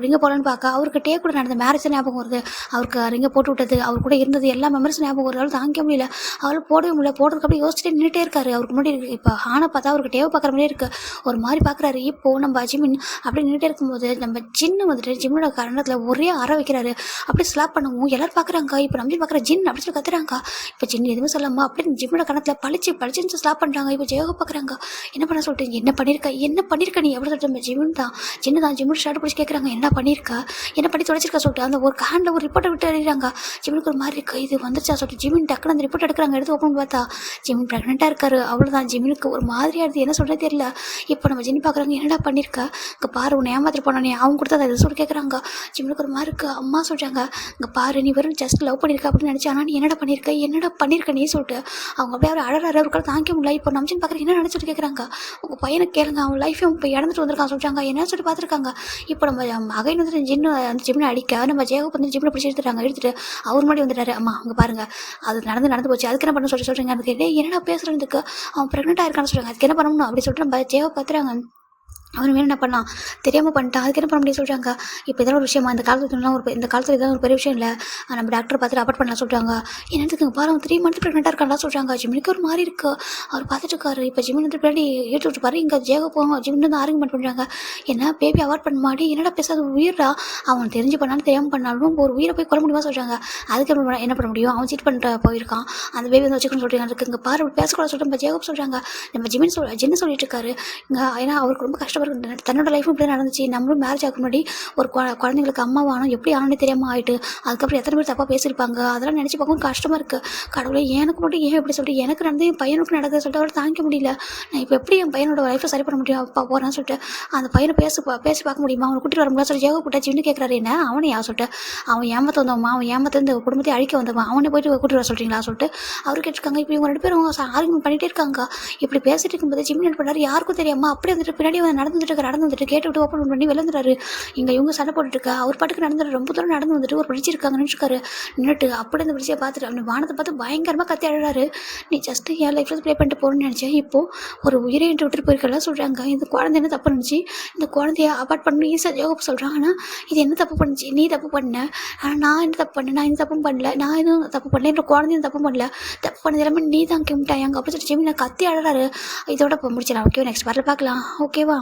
ரிங்கை போடலான்னு பார்க்க அவருக்கு டே கூட நடந்த மேரேஜ் ஞாபகம் வருது, அவருக்கு ரிங்கை போட்டு விட்டது, அவர் கூட இருந்தது எல்லா மெமரிஸ் ஞாபகம் வருது. அவள் தாங்க முடியல, அவள் போடவே முடியல, போடுறதுக்கு அப்படியே யோசிச்சுட்டே நின்றுட்டே இருக்காரு. அவருக்கு முன்னாடி இப்போ ஹானை பார்த்தா அவருக்கு டேவை பார்க்குற மாதிரியே இருக்குது, ஒரு மாதிரி பார்க்குறாரு. இப்போது நம்ம ஜிமின் அப்படி நின்றுட்டே இருக்கும்போது நம்ம ஜின்னு வந்துட்டு ஜிம்மோட கரணத்தில் ஒரே அற வைக்கிறாரு. அப்படி ஸ்லாப் பண்ணவும் எல்லாரும் பார்க்குறாங்க. இப்போ நம்ம பார்க்குற ஜின் அப்படி சொல்லி கத்துறாங்க. இப்போ ஜின் எதுவுமே சொல்லாமல் அப்படி ஜிம்மோட கணத்தில் பளிச்சுன்னு ஸ்லாப் பண்ணுறாங்க. இப்போ ஜெயகோ பார்க்குறாங்க, என்ன பண்ண சொல்லிட்டு என்ன பண்ணியிருக்க நீ எப்படி சொல்லிட்டு நம்ம ஜின்னு தான் ஜிம்மோட ஷர்ட் பிடிச்சி கேட்குறாங்க, என்ன பண்ணியிருக்கா, என்ன பண்ணி தொலைச்சிருக்கா சொல்லிட்டு அந்த ஒரு ஹேண்டில் ஒரு ரிப்போர்ட்டை விட்டு எழுதுறாங்க. ஜிமினுக்கு ஒரு மாதிரி இருக்குது, இது வந்துச்சா சொல்லிட்டு ஜிமின் டக்குனு அந்த ரிப்போர்ட் எடுக்கிறாங்க. எடுத்து ஓப்பன் பார்த்தா ஜிமின் ப்ரெக்னெண்ட்டாக இருக்காரு. அவ்வளோதான், ஜிமினுக்கு ஒரு மாதிரியாக இருக்குது, என்ன சொல்கிறதே தெரியல. இப்போ நம்ம ஜிம்மி பார்க்குறாங்க, என்னடா பண்ணியிருக்கா, இங்கே பாரு உன்னை ஏமாத்திட்டு போனானே அவங்க கொடுத்தா அதை சொல்லி கேட்குறாங்க. ஜிமினுக்கு ஒரு மாதிரி இருக்குது. அம்மா சொல்கிறாங்க, இங்கே பாரு நீ வெறும் ஜஸ்ட் லவ் பண்ணியிருக்கா அப்படின்னு நினச்சி, ஆனால் நீ என்னடா பண்ணியிருக்க நீ சொல்லிட்டு அவங்க அப்படியே அவர் அழகாக அவருக்கால் தாங்க முடியல. இப்போ நம்ம ஜின் பார்க்குறேன், என்ன நினச்சிட்டு கேட்குறாங்க, உங்கள் பையனை கேளுங்க, அவன் லைஃபையும் இப்போ இறந்துட்டு வந்திருக்கான் சொல்கிறாங்க. என்ன சொல்லி பார்த்துருக்காங்க. இப்போ நம்ம அகைன் வந்துட்டு ஜின்னு அந்த ஜிம்னை அடிக்க நம்ம ஜேகப் வந்து ஜிம்னை பிடிச்சி எடுத்துட்டு அவர் முன்னாடி வந்துட்டாரு. அம்மா அங்கே பாருங்க, அது நடந்து போச்சு, அதுக்கு என்ன பண்ண சொல்கிறீங்க, அதுக்கு என்னடா பேசுகிறதுக்கு, அவன் ப்ரெக்னென்ட் ஆயிருக்கான்னு சொல்கிறாங்க, அதுக்கு என்ன பண்ணணும் அப்படி சொல்லிட்டு நம்ம ஜேகப் பார்த்துறாங்க. அவன் வேணும் என்ன பண்ணான், தெரியாமல் பண்ணிட்டான், அதுக்கு என்ன பண்ண முடியும் சொல்கிறாங்க. இப்போ இதெல்லாம் ஒரு விஷயமா, இந்த காலத்தில் இதெல்லாம் ஒரு பெரிய விஷயம் இல்லை, நம்ம டாக்டர் பார்த்துட்டு அப்பார்ட் பண்ணலாம் சொல்கிறாங்க. என்னத்துக்கு பாரு 3 months ப்ரெக்னெண்ட்டாக இருக்கான்லாம் சொல்கிறாங்க. ஜிம்னுக்கு ஒரு மாதிரி இருக்குது, அவர் பார்த்துட்டு இருக்காரு. இப்போ ஜிம்னு வந்து பின்னாடி ஏற்று விட்டுப்பாரு. இங்கே ஜேகப் போவாங்க, ஜிம்னு வந்து ஆர்குமெண்ட் பண்ணுறாங்க. என்ன பேபி அவாய்ட் பண்ண மாட்டி, என்னடா பேசாத உயிரா, அவன் தெரிஞ்சு பண்ணாலும் தெரியாமல் பண்ணாலும் ஒரு உயிரை போய் கொல்ல முடியுமா சொல்கிறாங்க. அதுக்கு என்ன பண்ண முடியும், அவன் சீட் பண்ணிட்டு போயிருக்கான், அந்த பேபி வந்து வச்சுக்கணும்னு சொல்கிறாங்க. அதுக்கு இங்கே பாரு பேசக்கூடாது சொல்லிட்டு நம்ம ஜேகப் சொல்கிறாங்க. நம்ம ஜின்னு சொல்லிட்டு இருக்காரு இங்கே. ஏன்னா அவருக்கு ரொம்ப கஷ்டப்பட்டு தன்னோட லைஃப்பும் இப்படி நடந்துச்சு. நம்மளும் மேரேஜ் ஆக முன்னாடி ஒரு குழந்தைங்களுக்கு அம்மாவானோம் எப்படி ஆனே தெரியாமல் ஆகிட்டு, அதுக்கப்புறம் எத்தனை பேர் தப்பாக பேசியிருப்பாங்க, அதெல்லாம் நினச்சி பார்க்கவும் கஷ்டமாக இருக்குது. கடவுளே எனக்கு மட்டும் ஏன் எப்படி சொல்லிட்டு, எனக்கு நடந்து என் பையனுக்கு நடக்குது சொல்லிட்டு அவரை தாங்கிக்க முடியல. நான் இப்போ எப்படி என் பையனோட லைஃப்பை சரி பண்ண முடியும் அப்பா போகிறான்னு சொல்லிட்டு அந்த பையனை பேசி பார்க்க முடியுமா, அவனை கூட்டிட்டு வர முடியாது சொல்லி ஜேகோ கூட்டா ஜின்னு கேட்குறாரு. என்ன அவனை யா சொல்லிட்டு, அவன் ஏமாத்த வந்தவன், அவன் ஏமாத்த இந்த குடும்பத்தை அழிக்க வந்தவன், அவனை போயிட்டு கூட்டிட்டு வர சொல்கிறீங்களா சொல்லிட்டு அவரு கேட்டிருக்காங்க. இப்போ இவங்க 2 பேரும் ஆர்குமெண்ட் பண்ணிகிட்டே இருக்காங்க. இப்படி பேசிட்டு இருக்கும்போது ஜிம்மி என்ன பண்ணாரு, யாருக்கும் தெரியாமல் அப்படியே வந்துட்டு பின்னாடி நடந்து நடந்து வந்துட்டு கேட்டு விட்டு ஓப்பன் பண்ணி வெளில வந்துட்டாரு. இவங்க சண்டை போட்டுட்டு இருக்கா. அவர் பாட்டுக்கு நடந்துட்டு ரொம்ப தூரம் நடந்து வந்துட்டு ஒரு பிரிட்ஜ் இருக்காங்க நின்றுருக்காரு. நின்றுட்டு அப்படி அந்த பிரிட்ஜை பார்த்துட்டு அவனை வானத்தை பார்த்து பயங்கரமாக கத்தி அழுறாரு. நீ ஜஸ்ட் என் லைஃப்பில் ப்ளே பண்ணிட்டு போகணும்னு நினச்சேன். இப்போது ஒரு உயிரை என்று விட்டுட்டு போயிருக்கலாம் சொல்கிறாங்க. இந்த குழந்தை என்ன தப்பு இருந்துச்சு, இந்த குழந்தைய அவாய்ட் பண்ணி ஈஸியாக ஜோப் சொல்கிறான். ஆனால் இது என்ன தப்பு பண்ணுச்சு, நீ தப்பு பண்ண. ஆனால் நான் என்ன தப்பு பண்ணேன், நான் இந்த தப்பும் பண்ணல, நான் எதுவும் தப்பு பண்ணல, என்ற குழந்தையும் தப்பு பண்ணல, தப்பு பண்ணது எல்லாமே நீ தான் கிம்பிட்டாங்க அப்படி சொல்லி ஜெமினா கத்தி அழறாரு. இதோட இப்போ முடிச்சிடலாம். ஓகே, நெக்ஸ்ட் பார்ட்டில் பார்க்கலாம். ஓகேவா?